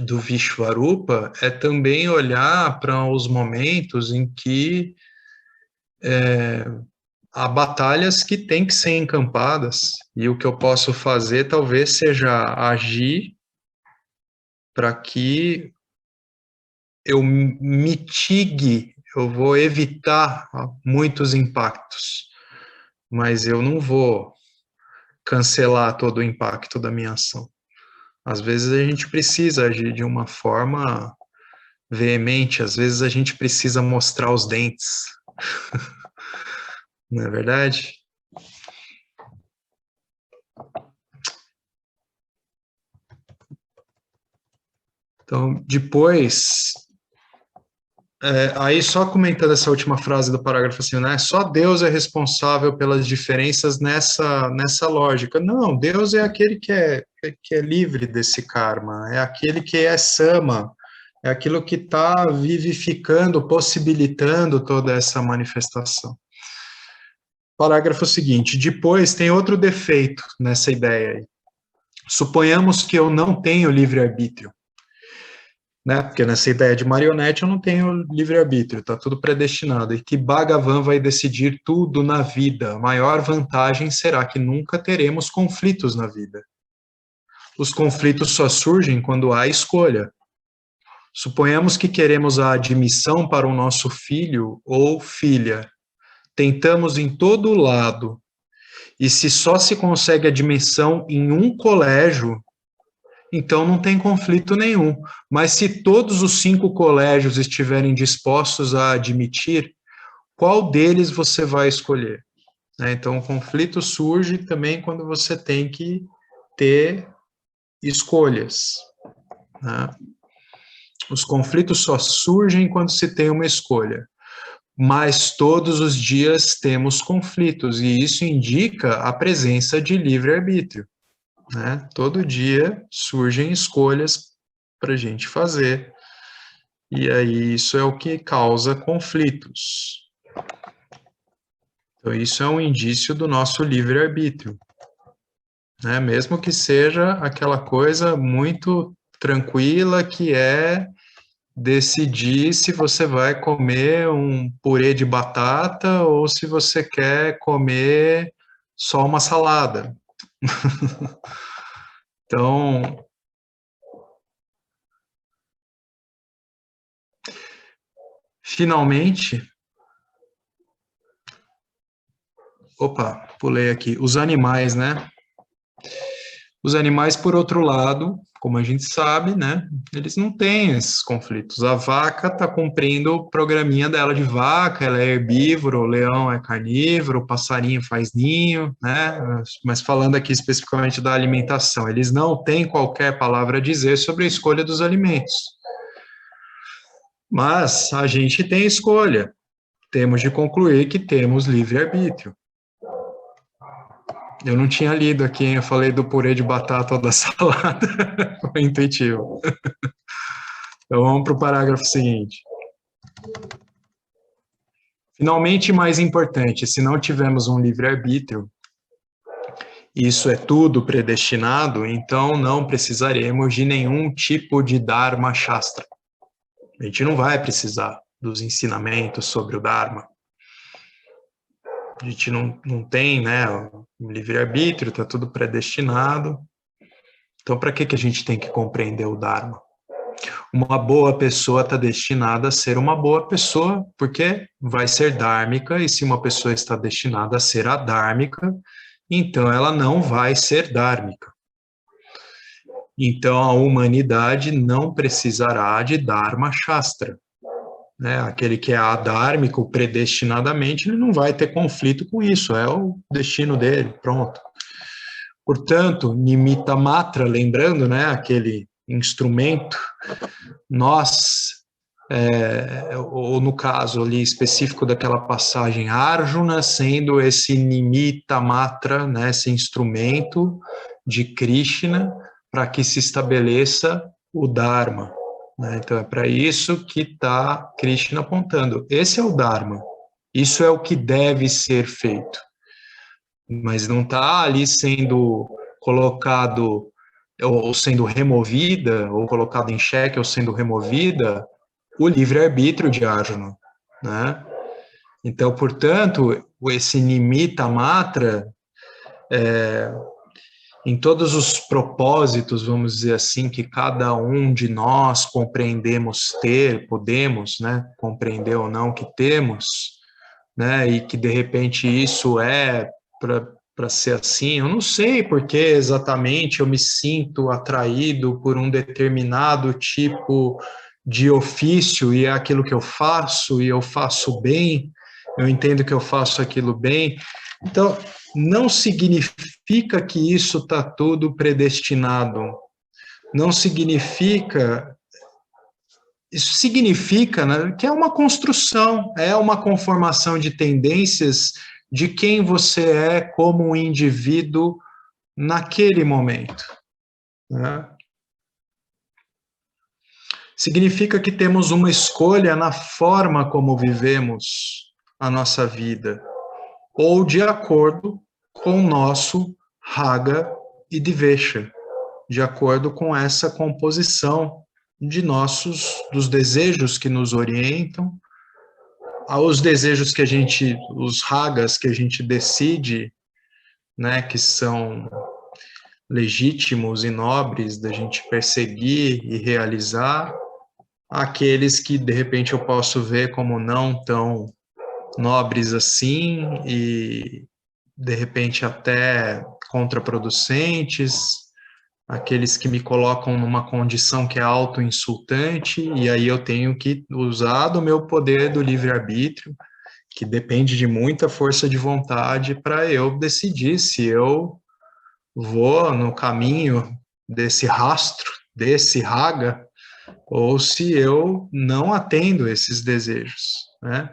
do Vishvarupa é também olhar para os momentos em que há batalhas que têm que ser encampadas, e o que eu posso fazer talvez seja agir para que eu mitigue, eu vou evitar muitos impactos, mas eu não vou cancelar todo o impacto da minha ação. Às vezes a gente precisa agir de uma forma veemente, às vezes a gente precisa mostrar os dentes, não é verdade? Então, depois, aí só comentando essa última frase do parágrafo assim, né? Só Deus é responsável pelas diferenças nessa lógica. Não, Deus é aquele que é livre desse karma, é aquele que é sama, é aquilo que está vivificando, possibilitando toda essa manifestação. Parágrafo seguinte, depois tem outro defeito nessa ideia aí. Suponhamos que eu não tenho livre-arbítrio, né? Porque nessa ideia de marionete eu não tenho livre-arbítrio, está tudo predestinado, e que Bhagavan vai decidir tudo na vida. A maior vantagem será que nunca teremos conflitos na vida. Os conflitos só surgem quando há escolha. Suponhamos que queremos a admissão para o nosso filho ou filha. Tentamos em todo lado, e se só se consegue admissão em um colégio, então não tem conflito nenhum. Mas se todos os 5 colégios estiverem dispostos a admitir, qual deles você vai escolher? Então, o conflito surge também quando você tem que ter escolhas, né? Os conflitos só surgem quando se tem uma escolha. Mas todos os dias temos conflitos, e isso indica a presença de livre-arbítrio, né? Todo dia surgem escolhas para a gente fazer, e aí isso é o que causa conflitos. Então, isso é um indício do nosso livre-arbítrio, né? Mesmo que seja aquela coisa muito tranquila que é decidir se você vai comer um purê de batata ou se você quer comer só uma salada. Então, finalmente, pulei aqui, os animais, né? Os animais, por outro lado, como a gente sabe, né, eles não têm esses conflitos. A vaca está cumprindo o programinha dela de vaca, ela é herbívora, o leão é carnívoro, o passarinho faz ninho, né? Mas falando aqui especificamente da alimentação, eles não têm qualquer palavra a dizer sobre a escolha dos alimentos. Mas a gente tem escolha. Temos de concluir que temos livre-arbítrio. Eu não tinha lido aqui, hein? Eu falei do purê de batata ou da salada. Foi intuitivo. Então vamos para o parágrafo seguinte. Finalmente, mais importante, se não tivermos um livre-arbítrio, isso é tudo predestinado, então não precisaremos de nenhum tipo de Dharma Shastra. A gente não vai precisar dos ensinamentos sobre o Dharma. A gente não tem, né, um livre-arbítrio, está tudo predestinado. Então, para que a gente tem que compreender o Dharma? Uma boa pessoa está destinada a ser uma boa pessoa, porque vai ser dármica, e se uma pessoa está destinada a ser adármica, então ela não vai ser dármica. Então, a humanidade não precisará de Dharma Shastra. Né, aquele que é adármico predestinadamente, ele não vai ter conflito com isso, é o destino dele, pronto. Portanto, Nimitta Matra, lembrando, né, aquele instrumento, nós, ou no caso ali específico daquela passagem, Arjuna sendo esse Nimitta Matra, né, esse instrumento de Krishna, para que se estabeleça o Dharma. Então, é para isso que está Krishna apontando. Esse é o Dharma. Isso é o que deve ser feito. Mas não está ali sendo colocado ou sendo removida, ou colocada em xeque, ou sendo removida, o livre-arbítrio de Arjuna, né? Então, portanto, esse nimitta matra, em todos os propósitos, vamos dizer assim, que cada um de nós compreendemos ter, podemos, né, compreender ou não que temos, né, e que de repente isso é para ser assim, eu não sei porque exatamente eu me sinto atraído por um determinado tipo de ofício e é aquilo que eu faço e eu faço bem, eu entendo que eu faço aquilo bem. Então, não significa que isso está tudo predestinado. Não significa. Isso significa, né, que é uma construção, é uma conformação de tendências de quem você é como um indivíduo naquele momento, né? Significa que temos uma escolha na forma como vivemos a nossa vida, ou de acordo com o nosso raga e dvesha, de acordo com essa composição de dos desejos que nos orientam, aos desejos que a gente, os ragas que a gente decide, né, que são legítimos e nobres da gente perseguir e realizar, aqueles que de repente eu posso ver como não tão nobres assim e de repente até contraproducentes, aqueles que me colocam numa condição que é auto-insultante, e aí eu tenho que usar do meu poder do livre-arbítrio, que depende de muita força de vontade, para eu decidir se eu vou no caminho desse rastro, desse raga, ou se eu não atendo esses desejos, né?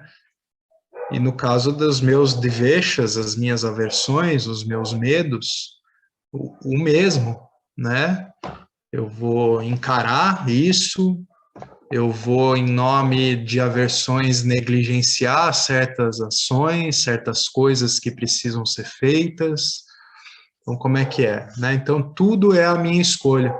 E no caso dos meus dveshas, as minhas aversões, os meus medos, o mesmo, né? Eu vou encarar isso, eu vou, em nome de aversões, negligenciar certas ações, certas coisas que precisam ser feitas. Então, como é que é, né? Então, tudo é a minha escolha.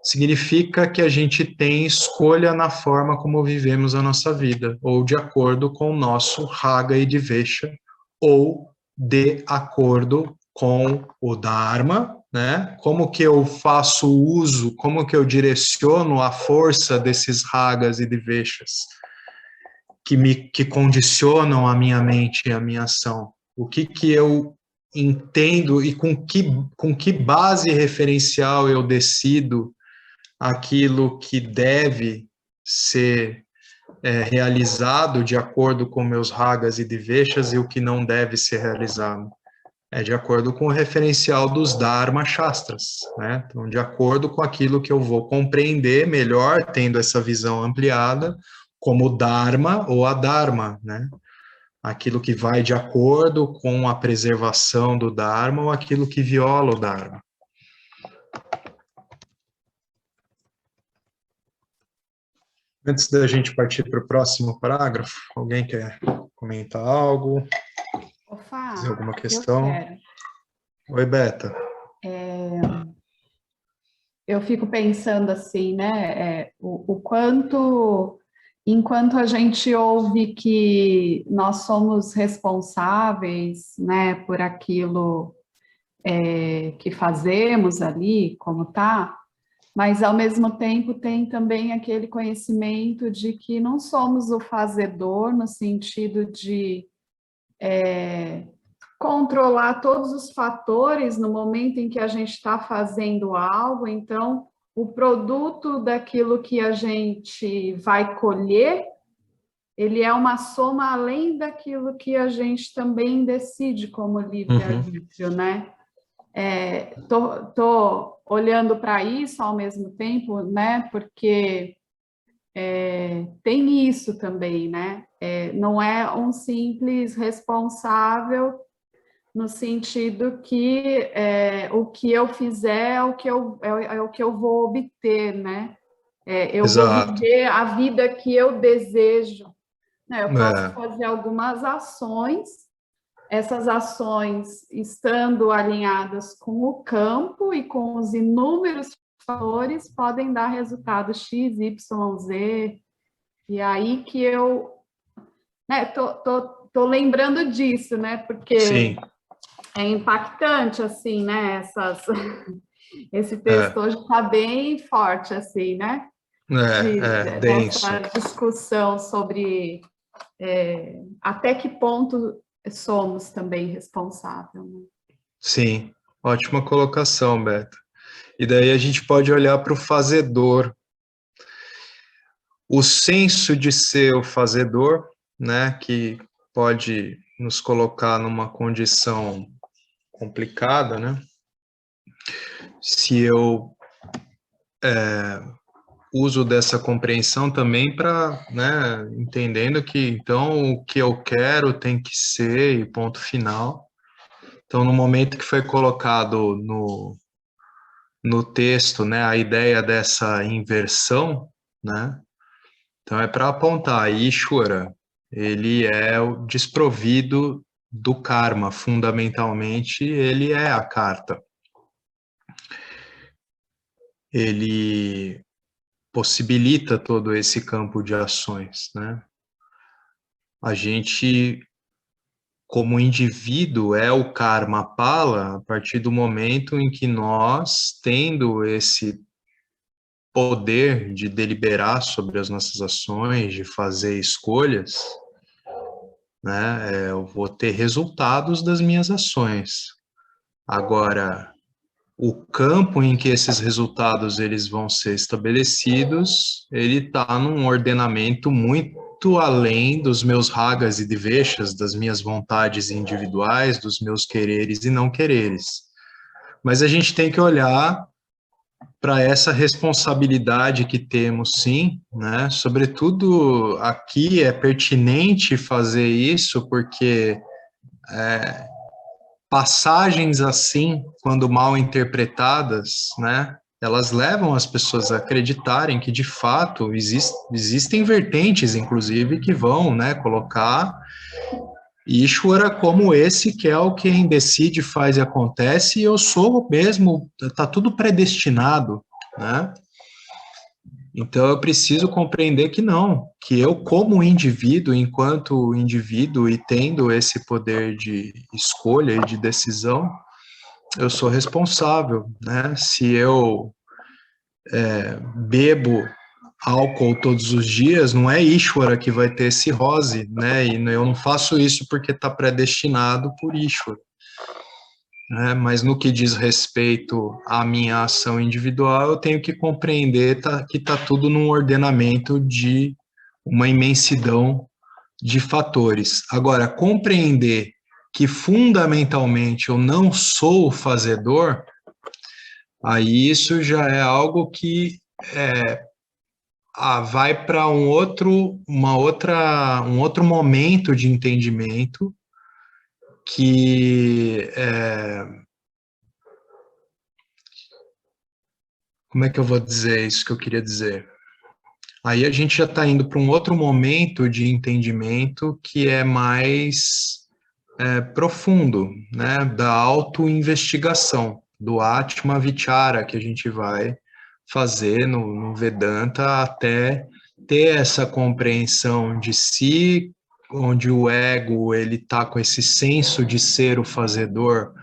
Significa que a gente tem escolha na forma como vivemos a nossa vida, ou de acordo com o nosso raga e dvesha, ou de acordo com o dharma, né? Como que eu faço uso, como que eu direciono a força desses ragas e dveshas que condicionam a minha mente e a minha ação. O que eu entendo e com que base referencial eu decido aquilo que deve ser realizado de acordo com meus ragas e dveshas e o que não deve ser realizado. É de acordo com o referencial dos Dharma Shastras, né? Então, de acordo com aquilo que eu vou compreender melhor, tendo essa visão ampliada, como Dharma ou Adharma, né? Aquilo que vai de acordo com a preservação do Dharma ou aquilo que viola o Dharma. Antes da gente partir para o próximo parágrafo, alguém quer comentar algo? Fazer alguma questão? Eu quero. Oi, Beta. Eu fico pensando assim, né, o quanto, enquanto a gente ouve que nós somos responsáveis, né, por aquilo que fazemos ali, como tá, mas ao mesmo tempo tem também aquele conhecimento de que não somos o fazedor no sentido de controlar todos os fatores no momento em que a gente está fazendo algo, então o produto daquilo que a gente vai colher, ele é uma soma além daquilo que a gente também decide como livre-arbítrio, né? Tô olhando para isso ao mesmo tempo, né? Porque tem isso também, né? Não é um simples responsável no sentido que o que eu fizer é o que eu vou obter, né? Eu Exato. vou viver a vida que eu desejo. Né? Eu posso fazer algumas ações essas ações estando alinhadas com o campo e com os inúmeros fatores podem dar resultado X, Y, Z. E aí que eu tô lembrando disso, né? Porque Sim. é impactante, assim, né? Esse texto hoje está bem forte, assim, né? Denso. Dessa discussão sobre até que ponto somos também responsáveis. Né? Sim, ótima colocação, Beto. E daí a gente pode olhar para o fazedor. O senso de ser o fazedor, né, que pode nos colocar numa condição complicada, né? Se eu uso dessa compreensão também para, né, entendendo que então o que eu quero tem que ser e ponto final. Então, no momento que foi colocado no texto, né, a ideia dessa inversão, né, então é para apontar, Ishvara, ele é o desprovido do karma, fundamentalmente ele é a carta. Ele possibilita todo esse campo de ações, né? A gente, como indivíduo, é o karma pala a partir do momento em que nós, tendo esse poder de deliberar sobre as nossas ações, de fazer escolhas, né, eu vou ter resultados das minhas ações. Agora, o campo em que esses resultados eles vão ser estabelecidos, ele está num ordenamento muito além dos meus ragas e deveshas, das minhas vontades individuais, dos meus quereres e não quereres. Mas a gente tem que olhar para essa responsabilidade que temos, sim, né? Sobretudo aqui é pertinente fazer isso, porque passagens assim, quando mal interpretadas, né? Elas levam as pessoas a acreditarem que, de fato, existem vertentes, inclusive, que vão, né, colocar Ishvara como esse que é o quem decide, faz e acontece, e eu sou mesmo, está tudo predestinado, né? Então eu preciso compreender que não, que eu como indivíduo, enquanto indivíduo e tendo esse poder de escolha e de decisão, eu sou responsável, né? Se eu bebo álcool todos os dias, não é Ishvara que vai ter cirrose, né? E eu não faço isso porque está predestinado por Ishvara. Né? Mas no que diz respeito à minha ação individual, eu tenho que compreender que está tudo num ordenamento de uma imensidão de fatores. Agora, compreender que fundamentalmente eu não sou o fazedor, aí isso já é algo que vai para um outro momento de entendimento que como é que eu vou dizer isso que eu queria dizer? Aí a gente já está indo para um outro momento de entendimento que é mais profundo, né, da autoinvestigação, do Atma Vichara que a gente vai fazer no Vedanta até ter essa compreensão de si, onde o ego ele está com esse senso de ser o fazedor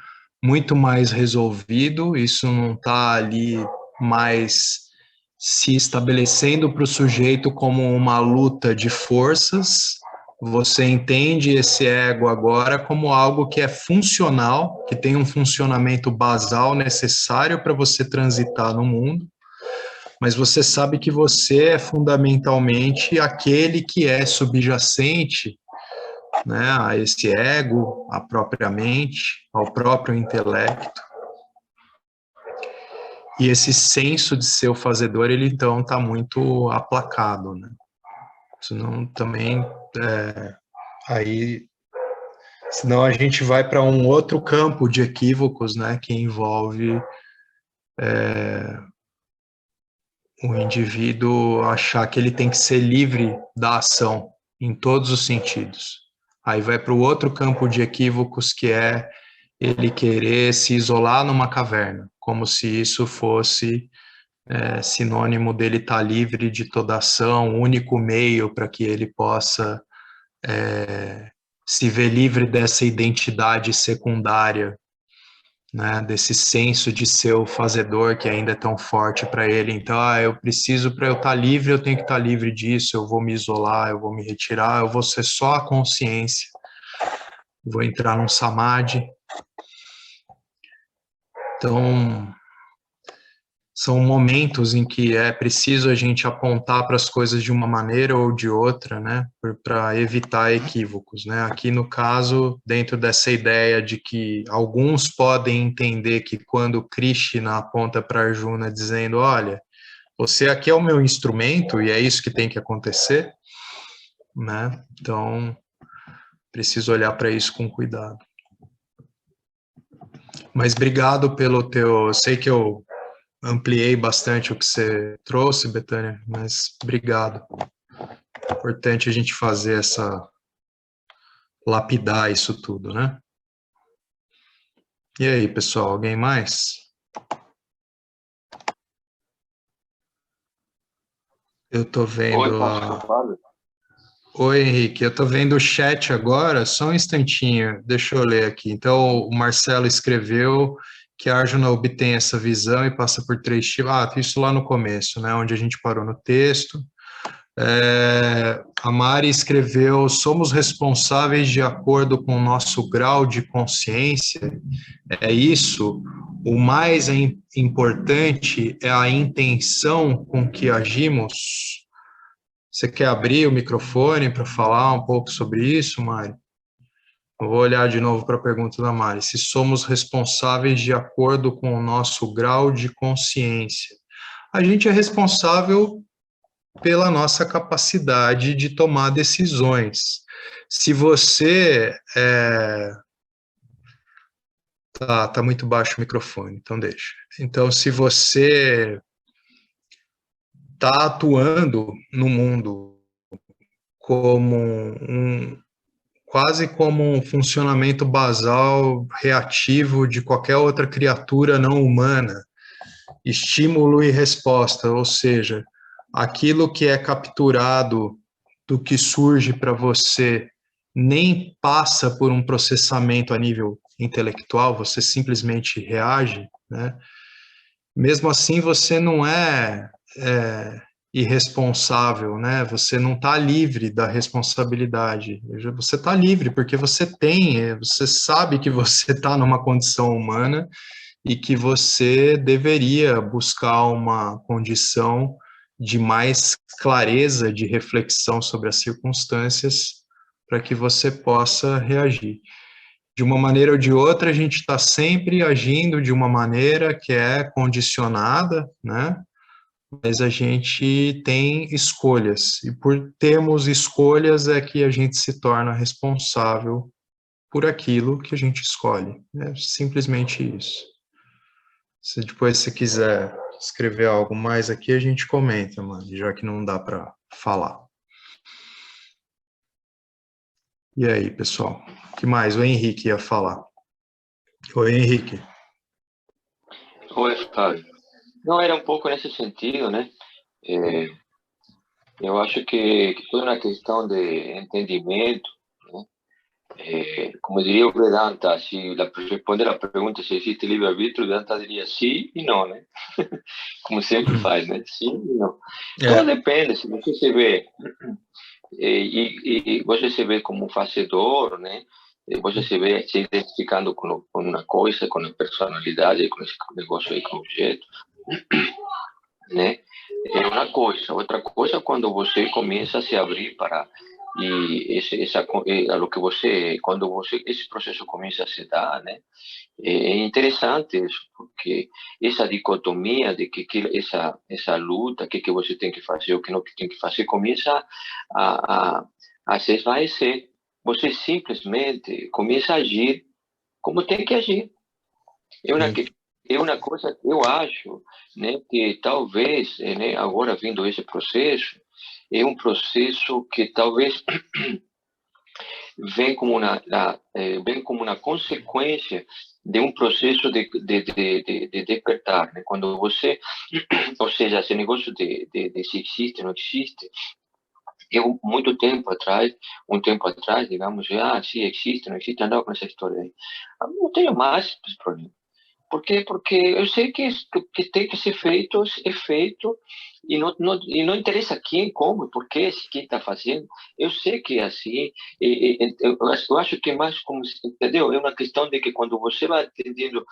muito mais resolvido, isso não está ali mais se estabelecendo para o sujeito como uma luta de forças. Você entende esse ego agora como algo que é funcional, que tem um funcionamento basal necessário para você transitar no mundo, mas você sabe que você é fundamentalmente aquele que é subjacente, né, a esse ego, à própria mente, ao próprio intelecto. E esse senso de ser o fazedor, ele então está muito aplacado, né? Senão também, senão a gente vai para um outro campo de equívocos, né? Que envolve o indivíduo achar que ele tem que ser livre da ação, em todos os sentidos. Aí vai para o outro campo de equívocos, que é ele querer se isolar numa caverna, como se isso fosse sinônimo dele estar livre de toda ação, o único meio para que ele possa se ver livre dessa identidade secundária, né, desse senso de ser o fazedor que ainda é tão forte para ele. Então, eu preciso, para eu estar livre, eu tenho que estar livre disso, eu vou me isolar, eu vou me retirar, eu vou ser só a consciência, vou entrar num samadhi. Então, são momentos em que é preciso a gente apontar para as coisas de uma maneira ou de outra, né, para evitar equívocos, né? Aqui no caso, dentro dessa ideia de que alguns podem entender que quando Krishna aponta para Arjuna dizendo, olha, você aqui é o meu instrumento e é isso que tem que acontecer, né? Então, preciso olhar para isso com cuidado. Mas obrigado pelo teu, eu sei que eu ampliei bastante o que você trouxe, Betânia, mas obrigado. É importante a gente fazer lapidar isso tudo, né? E aí, pessoal, alguém mais? Eu tô vendo Oi, Henrique, eu tô vendo o chat agora, só um instantinho, deixa eu ler aqui. Então, o Marcelo escreveu que a Arjuna obtém essa visão e passa por 3 tipos. Isso lá no começo, né, onde a gente parou no texto. A Mari escreveu, somos responsáveis de acordo com o nosso grau de consciência. É isso, o mais importante é a intenção com que agimos. Você quer abrir o microfone para falar um pouco sobre isso, Mari? Eu vou olhar de novo para a pergunta da Mari. Se somos responsáveis de acordo com o nosso grau de consciência. A gente é responsável pela nossa capacidade de tomar decisões. Se você... Tá muito baixo o microfone, então deixa. Então, se você está atuando no mundo como quase como um funcionamento basal reativo de qualquer outra criatura não humana, estímulo e resposta, ou seja, aquilo que é capturado do que surge para você nem passa por um processamento a nível intelectual, você simplesmente reage, né? Mesmo assim, você não é irresponsável, né? Você não está livre da responsabilidade. Você está livre porque você você sabe que você está numa condição humana e que você deveria buscar uma condição de mais clareza de reflexão sobre as circunstâncias para que você possa reagir. De uma maneira ou de outra, a gente está sempre agindo de uma maneira que é condicionada, né? Mas a gente tem escolhas, e por termos escolhas é que a gente se torna responsável por aquilo que a gente escolhe. É simplesmente isso. Se depois você quiser escrever algo mais aqui, a gente comenta, mano, já que não dá para falar. E aí, pessoal? O que mais? O Henrique ia falar. Oi, Henrique. Oi, Fábio. Não, era um pouco nesse sentido, né? Eu acho que toda uma questão de entendimento, né? Como diria o Vedanta, se responder a pergunta se existe livre-arbítrio, o Vedanta diria sim e não, né? Como sempre faz, né? Sim e não. Tudo depende, se você se vê, e você se vê como um fazedor, né? Você se vê se identificando com uma coisa, com a personalidade, com esse negócio aí, com o objeto, né? É uma coisa. Outra coisa é quando você começa a se abrir para lo que você, quando você esse processo começa a se dar, né? É interessante isso, porque essa dicotomia de que essa luta, que você tem que fazer, o que não tem que fazer, começa a se esvaecer. Você simplesmente começa a agir como tem que agir. É uma coisa que eu acho, né, que talvez, né, agora vindo esse processo, é um processo que talvez vem como uma consequência de um processo de despertar, né? Quando você, ou seja, esse negócio de se existe, não existe, eu, um tempo atrás, digamos, sim, existe, não existe, andava com essa história aí. Não tenho mais esse problema. Por quê? Porque eu sei que tem que ser feito, é feito, e não interessa quem, como, por quê, quem está fazendo. Eu sei que é assim, eu acho que é mais como, entendeu? É uma questão de que quando você vai entendendo,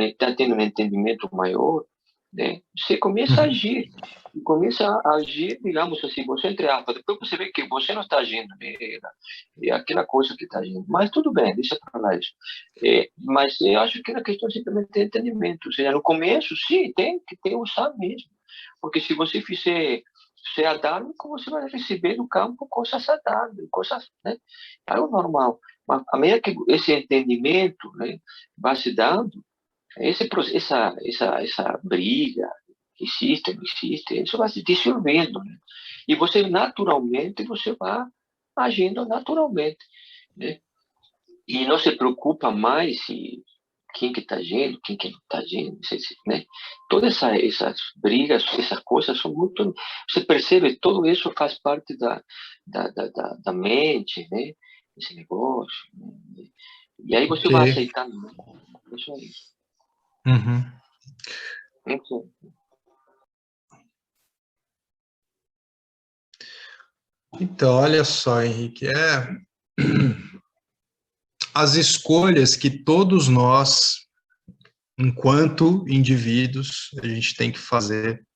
está tendo um entendimento maior, né? Você começa a agir. Começa a agir, digamos assim, você entre aspas, depois você vê que você não está agindo, é aquela coisa que está agindo. Mas tudo bem, deixa para lá isso. Mas eu acho que é uma questão simplesmente de entendimento. Ou seja, no começo, sim, tem que usar mesmo. Porque se você fizer ser adármico, você vai receber do campo coisas adármicas, coisas, né? É algo normal. Mas a medida que esse entendimento, né, vai se dando, essa briga, existe, não existe, isso vai se dissolvendo, né? E você naturalmente, você vai agindo naturalmente, né? E não se preocupa mais se quem que está agindo, quem que não está agindo, né? Todas essas brigas, essas coisas são muito... Você percebe, tudo isso faz parte da mente, né? Esse negócio, né? E aí você vai Ok. aceitando, né? Isso aí. Uhum. Então, Então, olha só, Henrique, as escolhas que todos nós, enquanto indivíduos, a gente tem que fazer,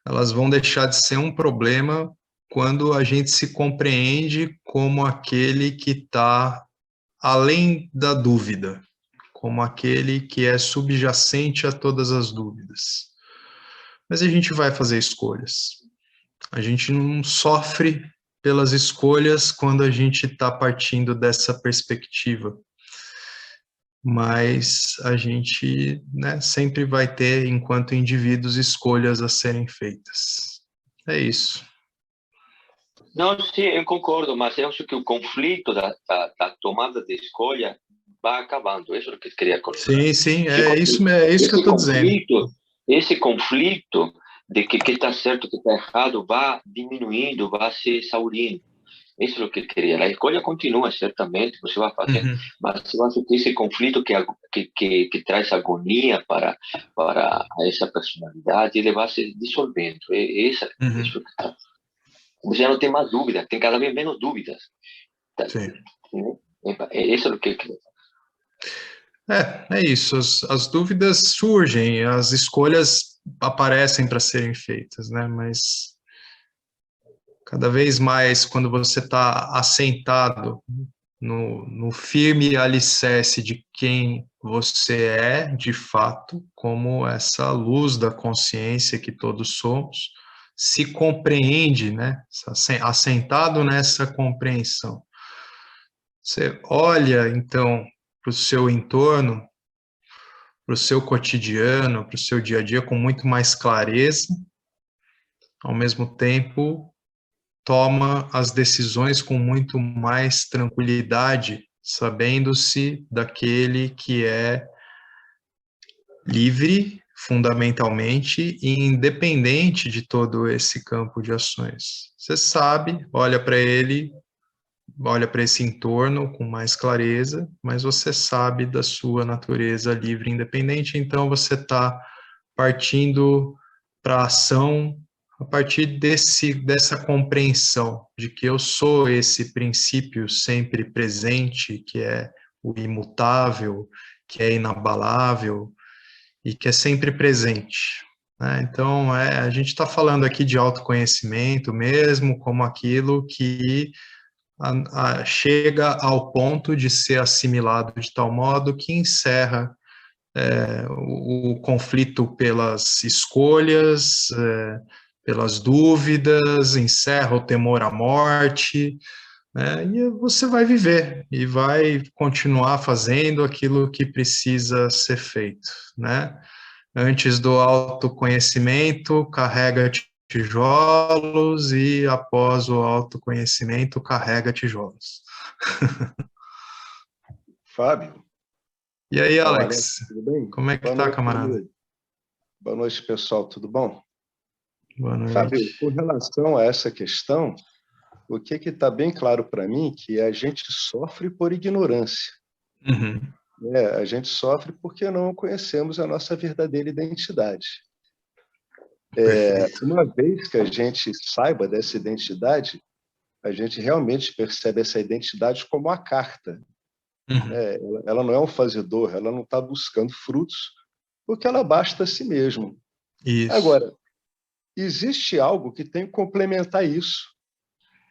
elas vão deixar de ser um problema quando a gente se compreende como aquele que está além da dúvida, como aquele que é subjacente a todas as dúvidas. Mas a gente vai fazer escolhas. A gente não sofre pelas escolhas quando a gente está partindo dessa perspectiva. Mas a gente, né, sempre vai ter, enquanto indivíduos, escolhas a serem feitas. É isso. não, sim, eu concordo, mas eu acho que o conflito da tomada de escolha vai acabando. Isso é o que eu queria colocar. Sim, sim, é isso que eu estou dizendo. Esse conflito de que está certo, que está errado, vai diminuindo, vai se exaurindo. Isso é o que eu queria. A escolha continua, certamente, você vai fazendo, Uhum. mas eu acho que esse conflito que traz agonia para essa personalidade, ele vai se dissolvendo. Isso que está. Você já não tem mais dúvidas, tem cada vez menos dúvidas. Sim. Isso é o que eu queria. É isso. As dúvidas surgem, as escolhas aparecem para serem feitas, né? Mas cada vez mais, quando você está assentado no firme alicerce de quem você é, de fato, como essa luz da consciência que todos somos, se compreende, né? Assentado nessa compreensão. Você olha, então, para o seu entorno, para o seu cotidiano, para o seu dia a dia com muito mais clareza, ao mesmo tempo toma as decisões com muito mais tranquilidade, sabendo-se daquele que é livre, fundamentalmente, e independente de todo esse campo de ações. Você sabe, olha para ele, olha para esse entorno com mais clareza, mas você sabe da sua natureza livre e independente, então você está partindo para a ação a partir dessa compreensão de que eu sou esse princípio sempre presente, que é o imutável, que é inabalável e que é sempre presente, né? Então, a gente está falando aqui de autoconhecimento mesmo, como aquilo que chega ao ponto de ser assimilado de tal modo que encerra o conflito pelas escolhas, pelas dúvidas, encerra o temor à morte, né? E você vai viver e vai continuar fazendo aquilo que precisa ser feito, né? Antes do autoconhecimento, carrega tijolos, e após o autoconhecimento, carrega tijolos. Fábio. E aí, Fala, Alex? tudo bem? Como é que Boa tá, noite, camarada? boa noite, pessoal, tudo bom? Boa noite. Fábio, com relação a essa questão, o que está bem claro para mim é que a gente sofre por ignorância. Uhum. Né? A gente sofre porque não conhecemos a nossa verdadeira identidade. Perfeito. Uma vez que a gente saiba dessa identidade, a gente realmente percebe essa identidade como a carta. Uhum. Ela não é um fazedor, ela não está buscando frutos, porque ela basta a si mesma. Isso. Agora, existe algo que tem que complementar isso,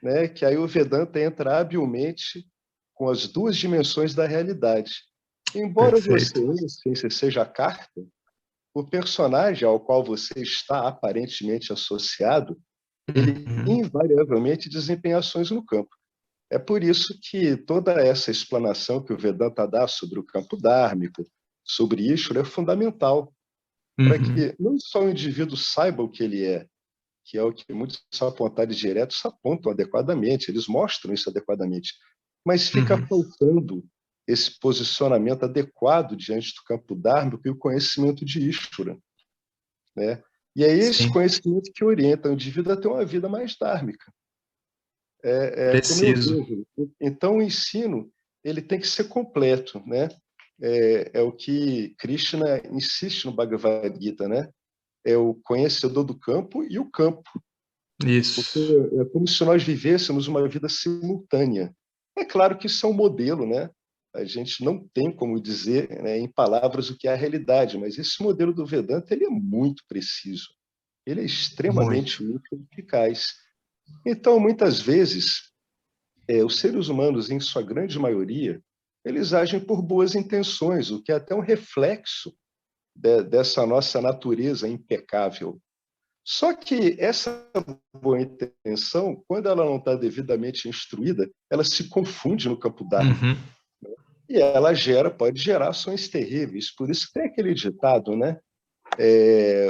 né? Que aí o Vedanta entra habilmente com as duas dimensões da realidade. Embora você, Perfeito. em essência, seja a carta, o personagem ao qual você está aparentemente associado, ele Uhum. invariavelmente desempenha ações no campo. É por isso que toda essa explanação que o Vedanta dá sobre o campo dármico, sobre Ishvara, é fundamental, para Uhum. que não só o indivíduo saiba o que ele é, que é o que muitos apontados diretos apontam adequadamente, eles mostram isso adequadamente, mas fica Uhum. faltando esse posicionamento adequado diante do campo dármico e o conhecimento de Ishvara, né? E é esse Sim, conhecimento que orienta o indivíduo a ter uma vida mais dármica. Como eu preciso. vejo. Então, o ensino ele tem que ser completo, né? É o que Krishna insiste no Bhagavad Gita, né? É o conhecedor do campo e o campo, porque Isso. é como se nós vivêssemos uma vida simultânea. É claro que isso é um modelo, né? A gente não tem como dizer, né, em palavras o que é a realidade, mas esse modelo do Vedanta ele é muito preciso, ele é Muito. extremamente útil e eficaz. Então, muitas vezes, os seres humanos, em sua grande maioria, eles agem por boas intenções, o que é até um reflexo dessa nossa natureza impecável. Só que essa boa intenção, quando ela não está devidamente instruída, ela se confunde no campo dármico. Uhum. E ela pode gerar ações terríveis. Por isso tem aquele ditado, né?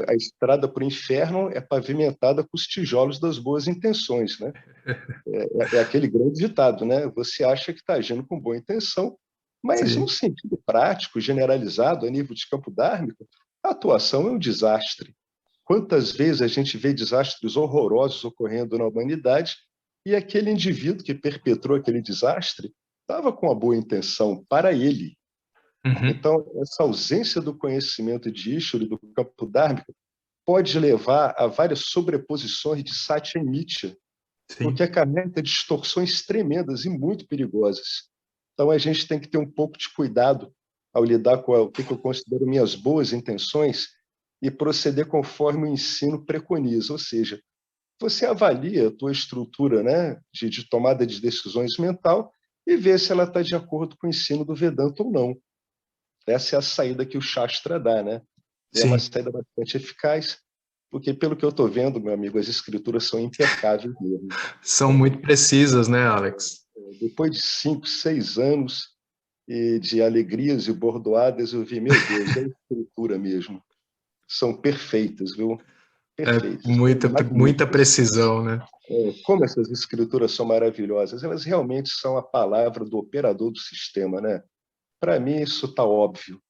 A estrada para o inferno é pavimentada com os tijolos das boas intenções, né? É aquele grande ditado, né? Você acha que está agindo com boa intenção, mas no Sim. sentido prático, generalizado, a nível de campo dármico, a atuação é um desastre. Quantas vezes a gente vê desastres horrorosos ocorrendo na humanidade e aquele indivíduo que perpetrou aquele desastre estava com a boa intenção para ele. Uhum. Então, essa ausência do conhecimento de Ishvara e do campo dármico pode levar a várias sobreposições de Satya e Mithya, porque Sim. acarreta distorções tremendas e muito perigosas. Então, a gente tem que ter um pouco de cuidado ao lidar com o que eu considero minhas boas intenções e proceder conforme o ensino preconiza, ou seja, você avalia a tua estrutura, né, de tomada de decisões mental e vê se ela está de acordo com o ensino do Vedanta ou não. Essa é a saída que o Shastra dá, né? É uma Sim. saída bastante eficaz, porque, pelo que eu estou vendo, meu amigo, as escrituras são impecáveis mesmo. São muito precisas, né, Alex? Depois de 5, 6 anos de alegrias e bordoadas, eu vi, meu Deus, é escritura mesmo. São perfeitas, viu? É Perfeitas, muita magníficas. precisão, né? Como essas escrituras são maravilhosas, elas realmente são a palavra do operador do sistema, né? Para mim, isso está óbvio.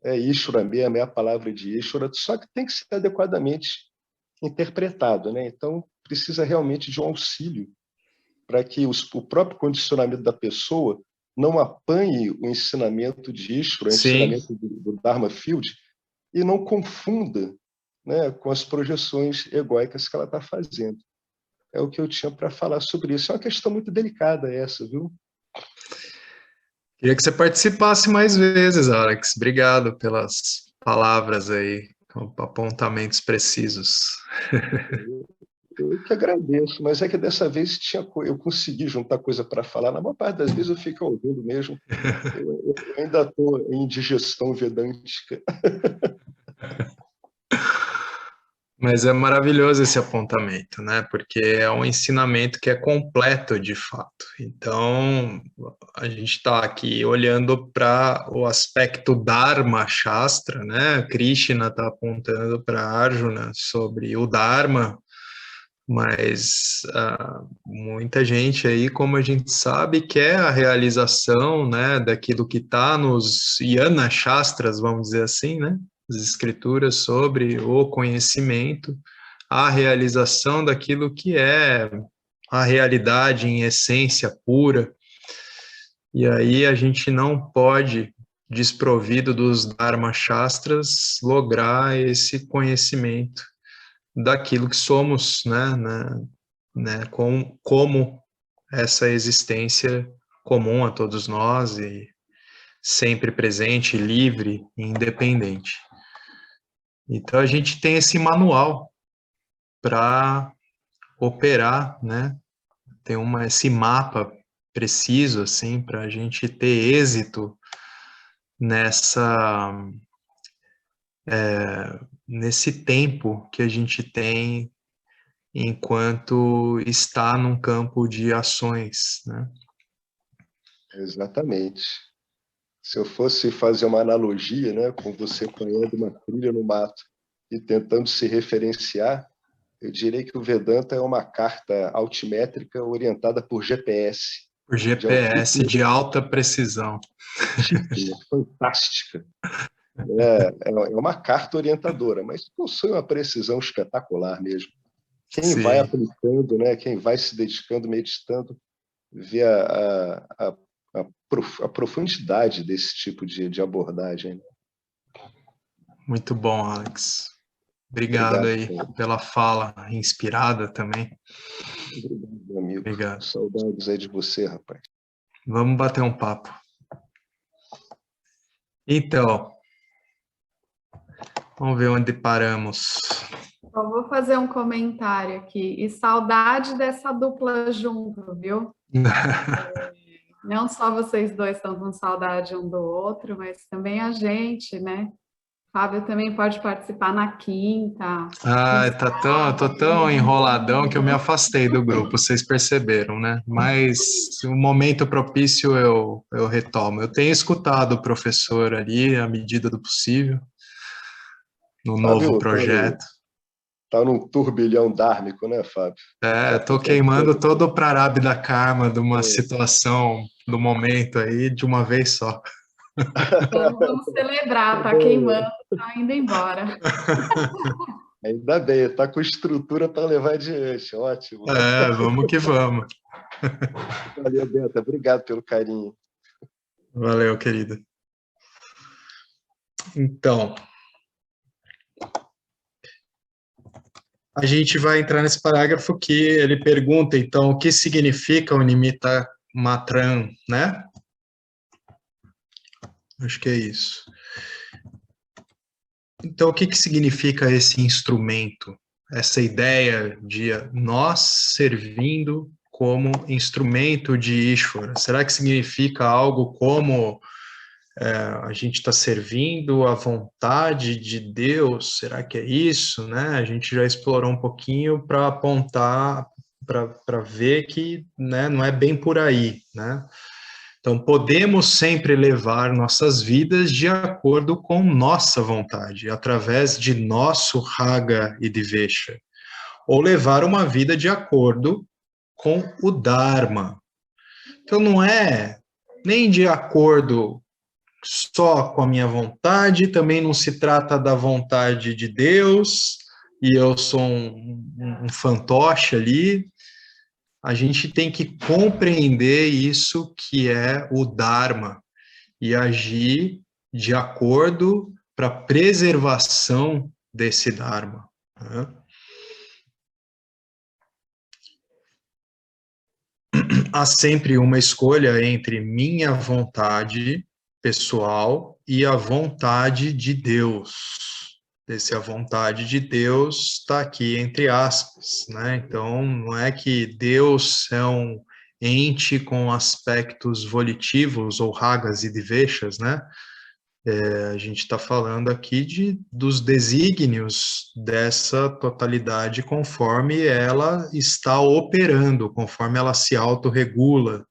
Ishvara mesmo, é a palavra de Ishvara, só que tem que ser adequadamente interpretado, né? Então, precisa realmente de um auxílio para que o próprio condicionamento da pessoa não apanhe o ensinamento de Ishvara, o Sim. ensinamento do Dharma Field, e não confunda, né, com as projeções egóicas que ela está fazendo. É o que eu tinha para falar sobre isso. É uma questão muito delicada essa, viu? Queria que você participasse mais vezes, Alex. Obrigado pelas palavras aí, com apontamentos precisos. Eu que agradeço, mas é que dessa vez eu consegui juntar coisa para falar. Na maior parte das vezes eu fico ouvindo mesmo. Eu ainda estou em digestão vedântica. Mas é maravilhoso esse apontamento, né? Porque é um ensinamento que é completo de fato. Então, a gente está aqui olhando para o aspecto Dharma Shastra, né? Krishna está apontando para Arjuna sobre o Dharma, Mas muita gente aí, como a gente sabe, quer a realização, né, daquilo que está nos Yana Shastras, vamos dizer assim, né, as escrituras sobre o conhecimento, a realização daquilo que é a realidade em essência pura. E aí a gente não pode, desprovido dos Dharma Shastras, lograr esse conhecimento daquilo que somos, como essa existência comum a todos nós e sempre presente, livre e independente. Então a gente tem esse manual para operar, né? Tem esse mapa preciso assim para a gente ter êxito nesse tempo que a gente tem enquanto está num campo de ações, né? Exatamente. Se eu fosse fazer uma analogia, né, com você apanhando uma trilha no mato e tentando se referenciar, eu diria que o Vedanta é uma carta altimétrica orientada por GPS. Por GPS de alta precisão. Fantástica. É uma carta orientadora, mas possui uma precisão espetacular mesmo. Quem Sim. vai aplicando, né, quem vai se dedicando, meditando, vê a profundidade desse tipo de abordagem. Muito bom, Alex. Obrigado aí pela fala inspirada também. Obrigado, meu amigo. Obrigado. Saudades aí de você, rapaz. Vamos bater um papo. Então, vamos ver onde paramos. Eu vou fazer um comentário aqui. E saudade dessa dupla junto, viu? Não só vocês dois estão com saudade um do outro, mas também a gente, né? Fábio também pode participar na quinta. Tô tão enroladão que eu me afastei do grupo, vocês perceberam, né? Mas o momento propício eu retomo. Eu tenho escutado o professor ali, à medida do possível, no novo projeto. Tá num turbilhão dármico, né, Fábio? Tô queimando todo o Prarabdha Karma de uma situação, do momento aí, de uma vez só. Então vamos celebrar, tá queimando, tá indo embora. Ainda bem, tá com estrutura para levar adiante, ótimo. Vamos que vamos. Valeu, Benta, obrigado pelo carinho. Valeu, querido. Então, a gente vai entrar nesse parágrafo que ele pergunta, então, o que significa o Nimitta Matram, né? Acho que é isso. Então, o que significa esse instrumento? Essa ideia de nós servindo como instrumento de Ishvara? Será que significa algo como a gente está servindo a vontade de Deus? Será que é isso, né? A gente já explorou um pouquinho para apontar, para ver que, né, não é bem por aí, né? Então, podemos sempre levar nossas vidas de acordo com nossa vontade, através de nosso Raga e Dvesha, ou levar uma vida de acordo com o Dharma. Então, não é nem de acordo só com a minha vontade, também não se trata da vontade de Deus, e eu sou um fantoche ali. A gente tem que compreender isso que é o Dharma e agir de acordo para a preservação desse Dharma, né? Há sempre uma escolha entre minha vontade pessoal e a vontade de Deus. A vontade de Deus está aqui entre aspas, né? Então, não é que Deus é um ente com aspectos volitivos ou ragas e dveshas, né? A gente está falando aqui dos desígnios dessa totalidade conforme ela está operando, conforme ela se autorregula.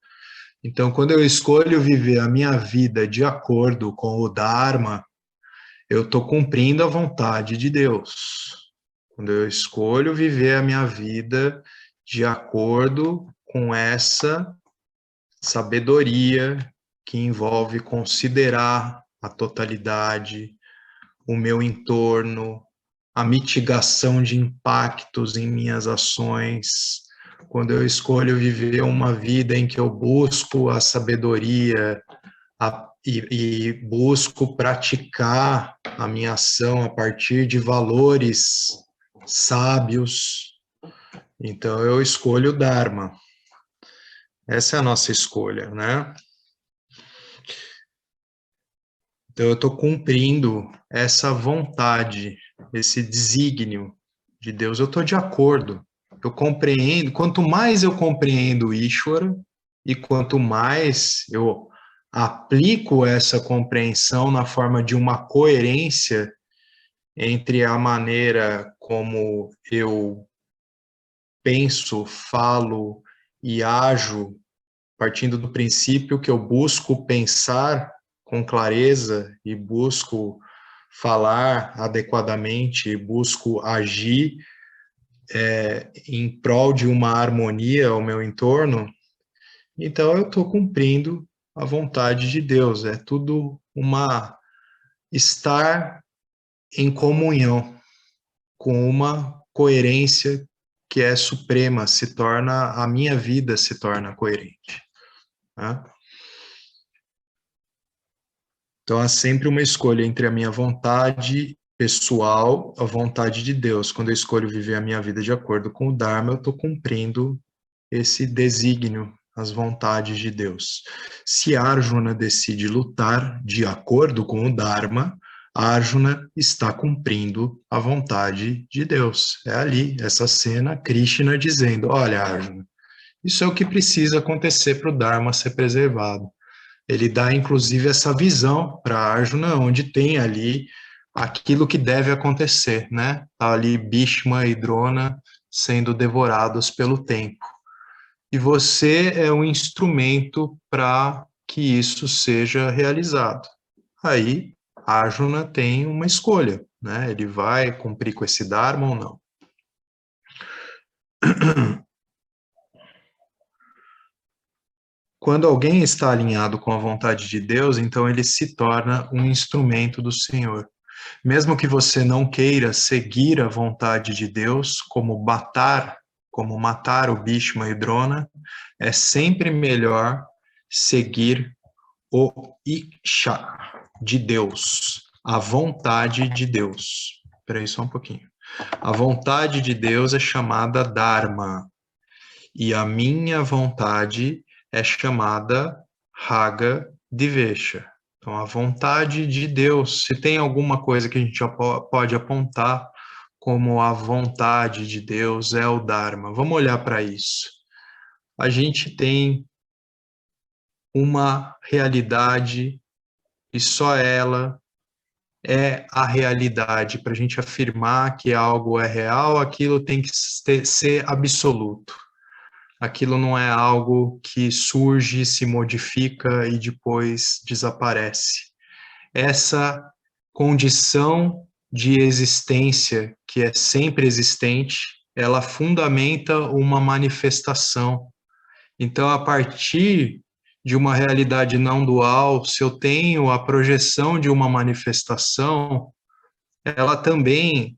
Então, quando eu escolho viver a minha vida de acordo com o Dharma, eu estou cumprindo a vontade de Deus. quando eu escolho viver a minha vida de acordo com essa sabedoria que envolve considerar a totalidade, o meu entorno, a mitigação de impactos em minhas ações, quando eu escolho viver uma vida em que eu busco a sabedoria e busco praticar a minha ação a partir de valores sábios, então eu escolho o Dharma. Essa é a nossa escolha, né? Então eu estou cumprindo essa vontade, esse desígnio de Deus. Eu estou de acordo. Eu compreendo. Quanto mais eu compreendo o Ishvara e quanto mais eu aplico essa compreensão na forma de uma coerência entre a maneira como eu penso, falo e ajo, partindo do princípio que eu busco pensar com clareza e busco falar adequadamente, busco agir em prol de uma harmonia ao meu entorno, então eu estou cumprindo a vontade de Deus. É tudo estar em comunhão com uma coerência que é suprema, a minha vida se torna coerente. Né? Então, há sempre uma escolha entre a minha vontade pessoal, a vontade de Deus. Quando eu escolho viver a minha vida de acordo com o Dharma, eu estou cumprindo esse desígnio, as vontades de Deus. Se Arjuna decide lutar de acordo com o Dharma, Arjuna está cumprindo a vontade de Deus. É ali, essa cena, Krishna dizendo, olha, Arjuna, isso é o que precisa acontecer para o Dharma ser preservado. Ele dá, inclusive, essa visão para Arjuna, onde tem ali aquilo que deve acontecer, né? Tá ali Bhishma e Drona sendo devorados pelo tempo. E você é um instrumento para que isso seja realizado. Aí, Arjuna tem uma escolha, né? Ele vai cumprir com esse Dharma ou não. Quando alguém está alinhado com a vontade de Deus, então ele se torna um instrumento do Senhor. Mesmo que você não queira seguir a vontade de Deus, como matar o Bhishma e Drona, é sempre melhor seguir o Isha de Deus, a vontade de Deus. Espera aí só um pouquinho. A vontade de Deus é chamada Dharma, e a minha vontade é chamada Raga Divesha. Então, a vontade de Deus, se tem alguma coisa que a gente já pode apontar como a vontade de Deus, é o Dharma. Vamos olhar para isso. A gente tem uma realidade e só ela é a realidade. Para a gente afirmar que algo é real, aquilo tem que ser absoluto. Aquilo não é algo que surge, se modifica e depois desaparece. Essa condição de existência, que é sempre existente, ela fundamenta uma manifestação. Então, a partir de uma realidade não dual, se eu tenho a projeção de uma manifestação, ela também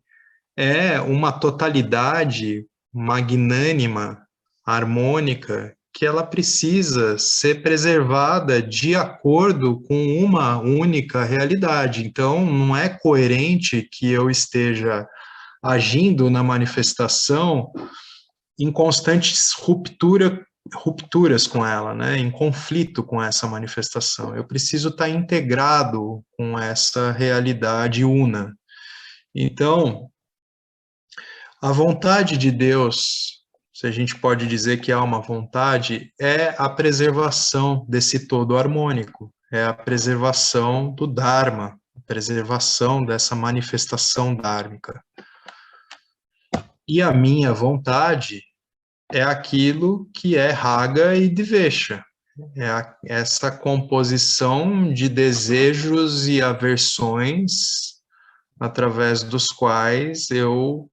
é uma totalidade magnânima, harmônica, que ela precisa ser preservada de acordo com uma única realidade. Então, não é coerente que eu esteja agindo na manifestação em constantes rupturas com ela, né? Em conflito com essa manifestação. Eu preciso estar integrado com essa realidade una. Então, a vontade de Deus, se a gente pode dizer que há uma vontade, é a preservação desse todo harmônico, é a preservação do Dharma, a preservação dessa manifestação dhármica. E a minha vontade é aquilo que é Raga e Dvesha, essa composição de desejos e aversões através dos quais eu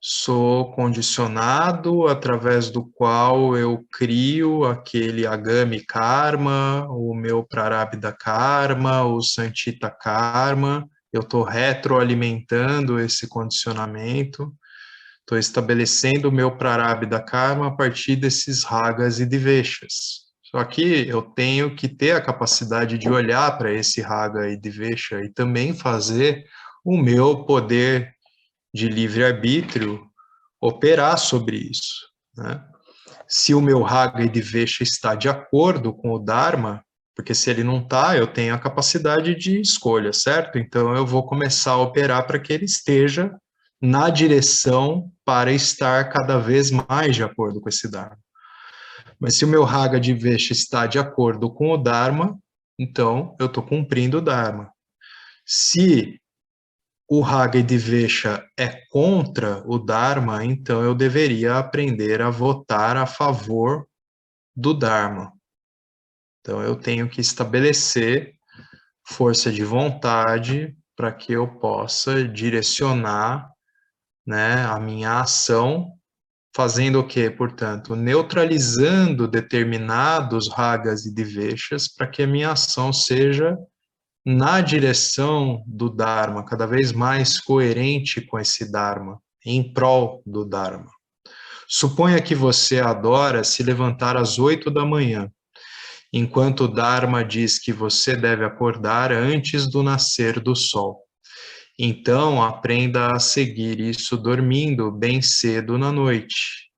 sou condicionado através do qual eu crio aquele Agami Karma, o meu Prarabdha Karma, o Sanchita Karma. Eu estou retroalimentando esse condicionamento, estou estabelecendo o meu Prarabdha Karma a partir desses ragas e dveshas. Só que eu tenho que ter a capacidade de olhar para esse raga e dvesha e também fazer o meu poder de livre-arbítrio operar sobre isso, né? Se o meu raga e dvesha está de acordo com o Dharma, porque se ele não está, eu tenho a capacidade de escolha, certo? Então eu vou começar a operar para que ele esteja na direção para estar cada vez mais de acordo com esse Dharma. Mas se o meu raga dvesha está de acordo com o Dharma, então eu estou cumprindo o Dharma. Se o raga e dvesha é contra o Dharma, então eu deveria aprender a votar a favor do Dharma. Então eu tenho que estabelecer força de vontade para que eu possa direcionar, né, a minha ação, fazendo o quê? Portanto, neutralizando determinados ragas e dveshas para que a minha ação seja na direção do Dharma, cada vez mais coerente com esse Dharma, em prol do Dharma. Suponha que você adora se levantar às 8 da manhã, enquanto o Dharma diz que você deve acordar antes do nascer do sol. Então, aprenda a seguir isso dormindo bem cedo na noite.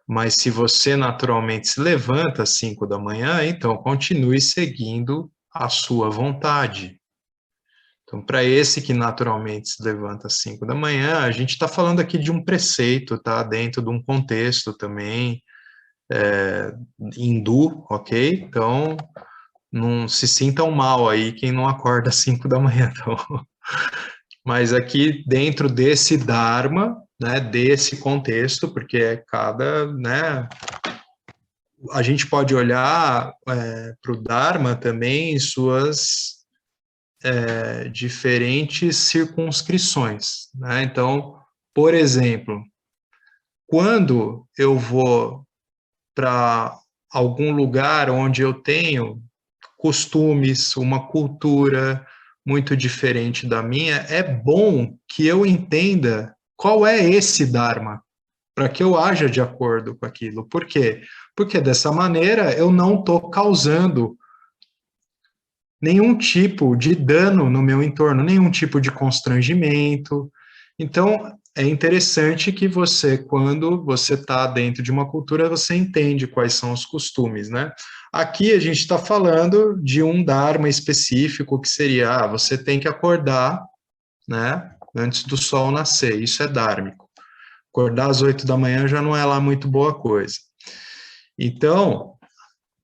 Mas se você naturalmente se levanta às 5 da manhã, então continue seguindo a sua vontade. Então, para esse que naturalmente se levanta às 5 da manhã, a gente está falando aqui de um preceito, tá? Dentro de um contexto também hindu, ok? Então, não se sintam mal aí quem não acorda às 5 da manhã, então. Mas aqui dentro desse Dharma, né, desse contexto, porque é cada, né, a gente pode olhar para o Dharma também em suas diferentes circunscrições, né? Então, por exemplo, quando eu vou para algum lugar onde eu tenho costumes, uma cultura muito diferente da minha, é bom que eu entenda qual é esse Dharma, para que eu haja de acordo com aquilo. Por quê? Porque dessa maneira eu não estou causando nenhum tipo de dano no meu entorno, nenhum tipo de constrangimento. Então, é interessante que você, quando você está dentro de uma cultura, você entende quais são os costumes, né? Aqui a gente está falando de um dharma específico, que seria, você tem que acordar, né, antes do sol nascer, isso é dhármico. Acordar às 8 da manhã já não é lá muito boa coisa. Então,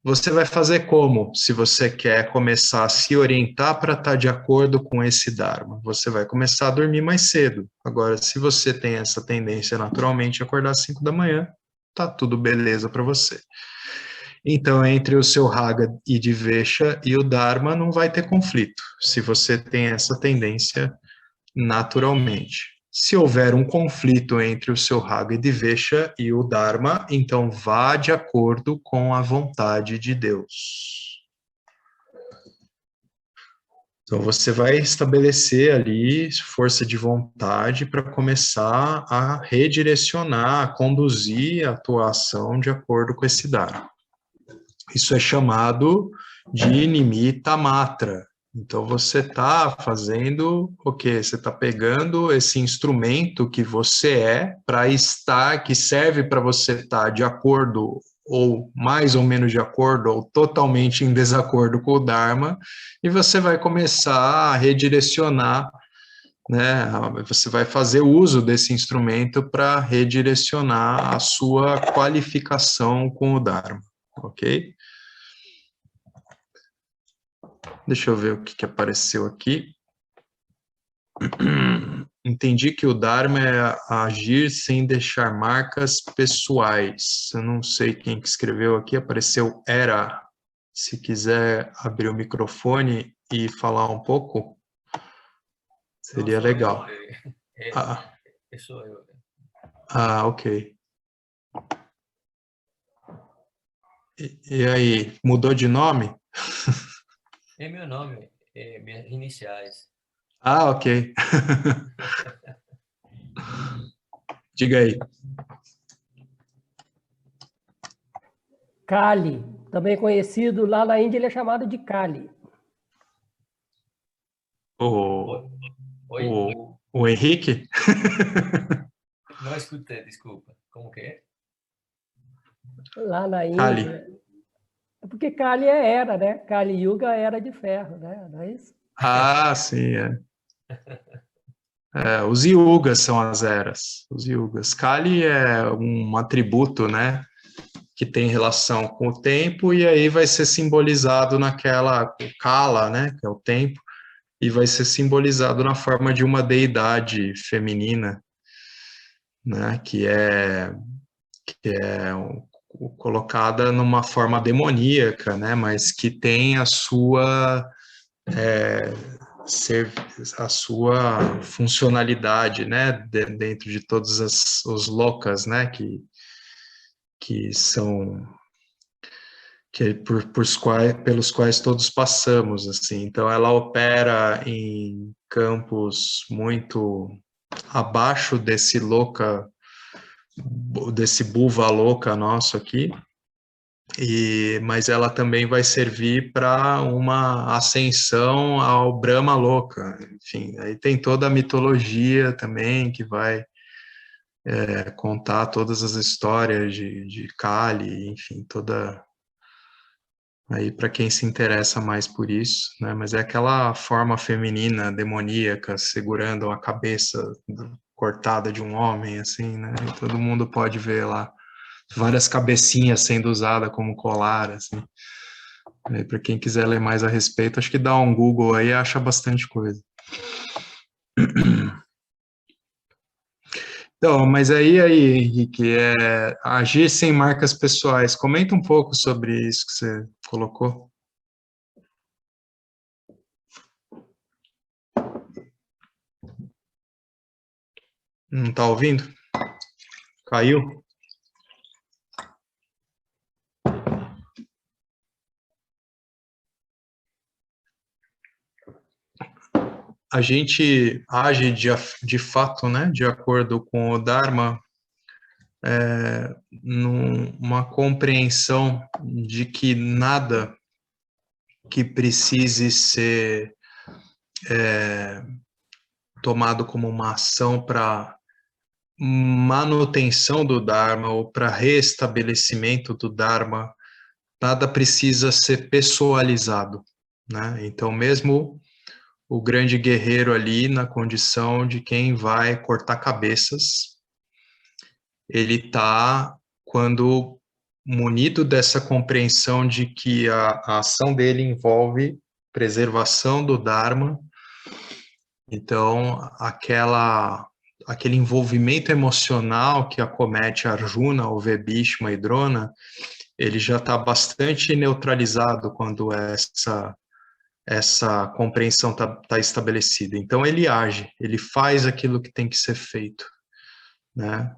você vai fazer como, se você quer começar a se orientar para estar de acordo com esse Dharma? Você vai começar a dormir mais cedo. Agora, se você tem essa tendência naturalmente a acordar às 5 da manhã, tá tudo beleza para você. Então, entre o seu Raga e Dvesha e o Dharma não vai ter conflito, se você tem essa tendência naturalmente. Se houver um conflito entre o seu Raga e Dvesha e o Dharma, então vá de acordo com a vontade de Deus. Então você vai estabelecer ali força de vontade para começar a redirecionar, a conduzir a tua ação de acordo com esse Dharma. Isso é chamado de Nimitta Matra. Então, você está fazendo o quê? Você está pegando esse instrumento que você para estar, que serve para você estar de acordo, ou mais ou menos de acordo, ou totalmente em desacordo com o Dharma, e você vai começar a redirecionar, né? Você vai fazer uso desse instrumento para redirecionar a sua qualificação com o Dharma, ok? Deixa eu ver o que apareceu aqui. Entendi que o Dharma é agir sem deixar marcas pessoais. Eu não sei quem que escreveu aqui, apareceu Era. Se quiser abrir o microfone e falar um pouco, seria legal. Sou eu. Ah, ok. E aí, mudou de nome? É meu nome, é minhas iniciais. Ah, ok. Diga aí. Kali, também conhecido, lá na Índia ele é chamado de Kali. O, Oi? o Henrique? Não escutei, desculpa. Como que é? Lá na Kali. Índia. É porque Kali é era, né? Kali Yuga é era de ferro, né? Não é isso? Ah, sim, é. Os yugas são as eras, os yugas. Kali é um atributo, né, que tem relação com o tempo e aí vai ser simbolizado naquela o Kala, né, que é o tempo, e vai ser simbolizado na forma de uma deidade feminina, né, colocada numa forma demoníaca, né, mas que tem ser a sua funcionalidade, né, dentro de todos os lokas, né, que são pelos quais todos passamos, assim. Então, ela opera em campos muito abaixo desse desse Bhuva Loka nosso aqui, mas ela também vai servir para uma ascensão ao Brahma Loka. Enfim, aí tem toda a mitologia também que vai contar todas as histórias de Kali, enfim, toda aí para quem se interessa mais por isso, né? Mas é aquela forma feminina demoníaca segurando a cabeça cortada de um homem, assim, né? E todo mundo pode ver lá várias cabecinhas sendo usadas como colar, assim. Para quem quiser ler mais a respeito, acho que dá um Google aí e acha bastante coisa. Então, mas aí, Henrique, agir sem marcas pessoais. Comenta um pouco sobre isso que você colocou. Não está ouvindo? Caiu? A gente age de fato, né, de acordo com o Dharma, numa compreensão de que nada que precise ser tomado como uma ação para manutenção do Dharma ou para restabelecimento do Dharma, nada precisa ser pessoalizado, né? Então, mesmo o grande guerreiro ali na condição de quem vai cortar cabeças, ele está, quando munido dessa compreensão de que a ação dele envolve preservação do Dharma, então aquele envolvimento emocional que acomete Arjuna, o Bhishma e Drona, ele já está bastante neutralizado quando essa compreensão tá estabelecida. Então ele age, ele faz aquilo que tem que ser feito, né?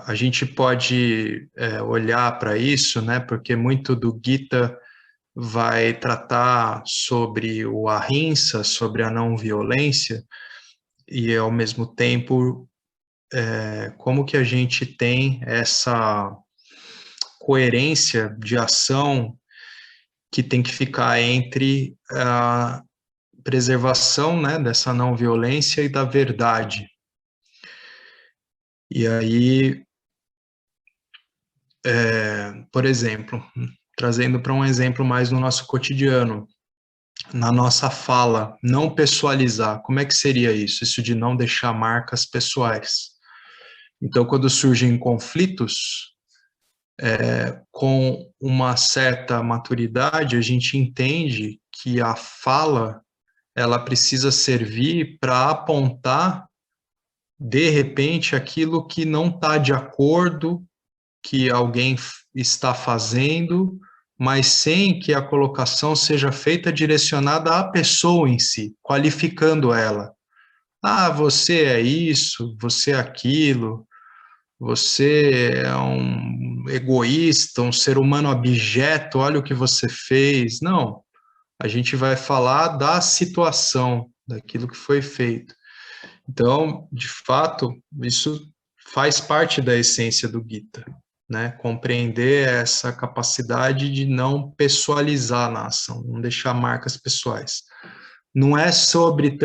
A gente pode olhar para isso, né? Porque muito do Gita vai tratar sobre o ahimsa, sobre a não violência, e ao mesmo tempo como que a gente tem essa coerência de ação que tem que ficar entre a preservação, né, dessa não violência e da verdade. E aí, por exemplo, trazendo para um exemplo mais no nosso cotidiano, na nossa fala, não pessoalizar, como é que seria isso? Isso de não deixar marcas pessoais. Então, quando surgem conflitos, com uma certa maturidade, a gente entende que a fala ela precisa servir para apontar, de repente, aquilo que não está de acordo, que alguém está fazendo, mas sem que a colocação seja feita direcionada à pessoa em si, qualificando ela. Ah, você é isso, você é aquilo, você é um egoísta, um ser humano abjeto, olha o que você fez. Não, a gente vai falar da situação, daquilo que foi feito. Então, de fato, isso faz parte da essência do Gita, né? Compreender essa capacidade de não pessoalizar na ação, não deixar marcas pessoais. Não é sobre...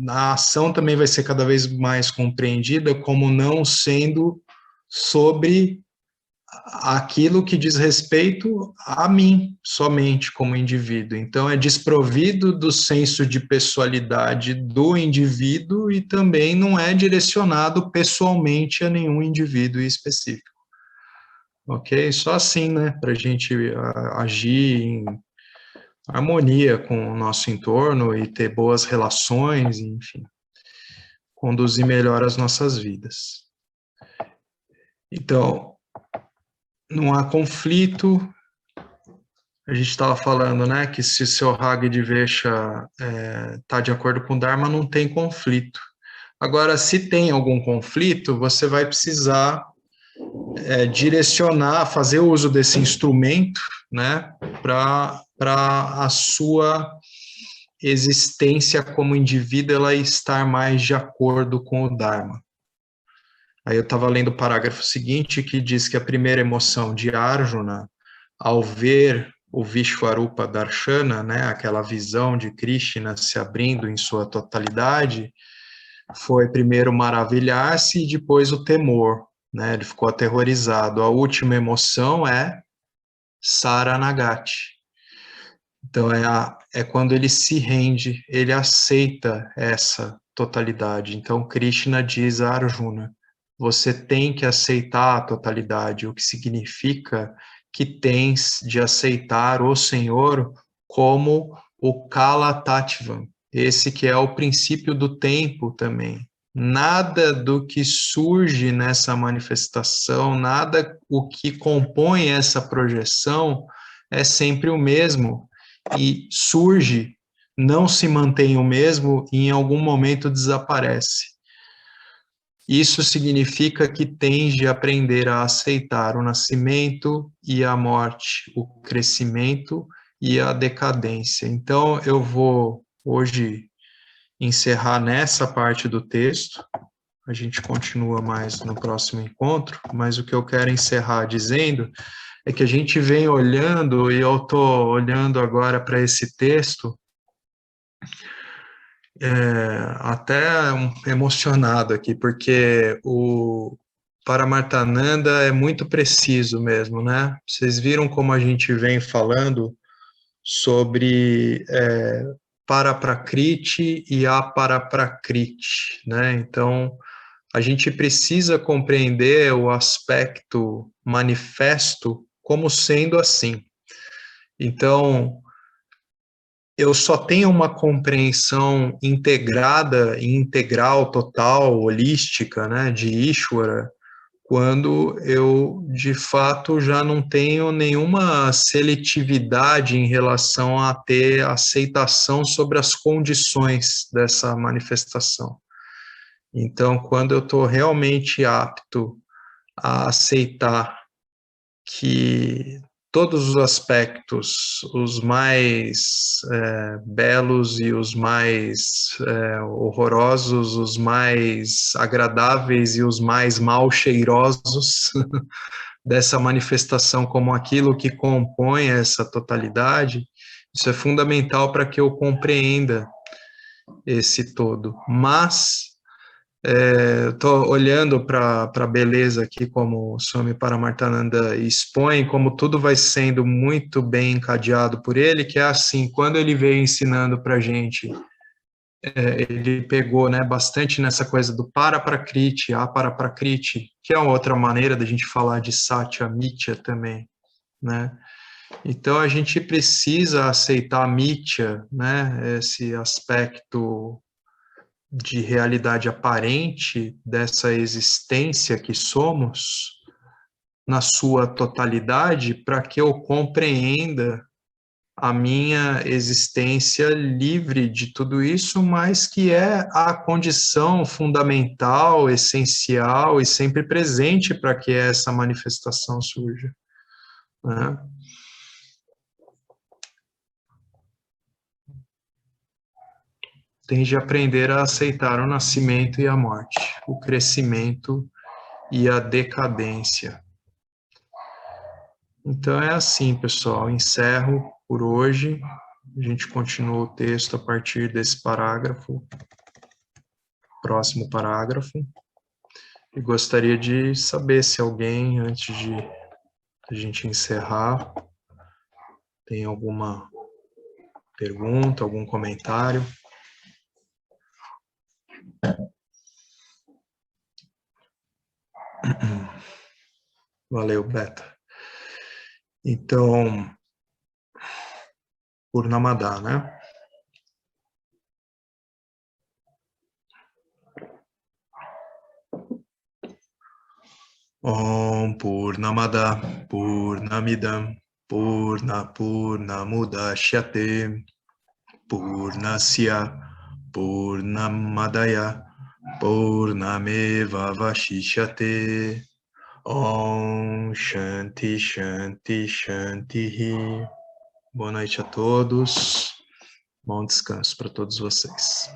A ação também vai ser cada vez mais compreendida como não sendo sobre aquilo que diz respeito a mim, somente como indivíduo. Então, é desprovido do senso de pessoalidade do indivíduo e também não é direcionado pessoalmente a nenhum indivíduo específico. Ok? Só assim, né, para a gente agir em harmonia com o nosso entorno e ter boas relações, enfim, conduzir melhor as nossas vidas. Então, não há conflito. A gente estava falando, né, que se seu Hagdivesha está de acordo com o Dharma, não tem conflito. Agora, se tem algum conflito, você vai precisar direcionar, fazer uso desse instrumento, né, para a sua existência como indivíduo ela estar mais de acordo com o Dharma. Aí eu estava lendo o parágrafo seguinte, que diz que a primeira emoção de Arjuna, ao ver o Vishvarupa Darshana, né, aquela visão de Krishna se abrindo em sua totalidade, foi primeiro maravilhar-se e depois o temor, né, ele ficou aterrorizado. A última emoção é Saranagati. Então é quando ele se rende, ele aceita essa totalidade. Então Krishna diz a Arjuna, você tem que aceitar a totalidade, o que significa que tens de aceitar o Senhor como o Kala Tattvam, esse que é o princípio do tempo também. Nada do que surge nessa manifestação, nada o que compõe essa projeção é sempre o mesmo e surge, não se mantém o mesmo e em algum momento desaparece. Isso significa que tens de aprender a aceitar o nascimento e a morte, o crescimento e a decadência. Então, eu vou hoje encerrar nessa parte do texto, a gente continua mais no próximo encontro, mas o que eu quero encerrar dizendo é que a gente vem olhando, e eu estou olhando agora para esse texto, até emocionado aqui, porque o Paramartananda é muito preciso mesmo, né? Vocês viram como a gente vem falando sobre Paraprakriti e Aparaprakriti, né? Então, a gente precisa compreender o aspecto manifesto como sendo assim. Então, eu só tenho uma compreensão integrada e integral, total, holística, né, de Ishvara, quando eu, de fato, já não tenho nenhuma seletividade em relação a ter aceitação sobre as condições dessa manifestação. Então, quando eu estou realmente apto a aceitar que todos os aspectos, os mais belos e os mais horrorosos, os mais agradáveis e os mais mal cheirosos dessa manifestação como aquilo que compõe essa totalidade, isso é fundamental para que eu compreenda esse todo. Mas estou olhando para a beleza aqui, como o Swami Paramartananda expõe, como tudo vai sendo muito bem encadeado por ele, que é assim, quando ele veio ensinando para a gente, ele pegou, né, bastante nessa coisa do Paraprakriti, Aparaprakriti, que é uma outra maneira da gente falar de Satya Mithya também, né? Então a gente precisa aceitar a Mithya, né, esse aspecto de realidade aparente dessa existência que somos, na sua totalidade, para que eu compreenda a minha existência livre de tudo isso, mas que é a condição fundamental, essencial e sempre presente para que essa manifestação surja, né? Tem de aprender a aceitar o nascimento e a morte, o crescimento e a decadência. Então é assim, pessoal, encerro por hoje, a gente continua o texto a partir desse parágrafo, próximo parágrafo, e gostaria de saber se alguém, antes de a gente encerrar, tem alguma pergunta, algum comentário. Valeu, Beta. Então, Purnamada, né? Om Purnamada Purnamidam Purnamudachyate Purnasya Purnamadaya Purnameva Vashishyate. Om Shanti Shanti Shanti. Boa noite a todos. Bom descanso para todos vocês.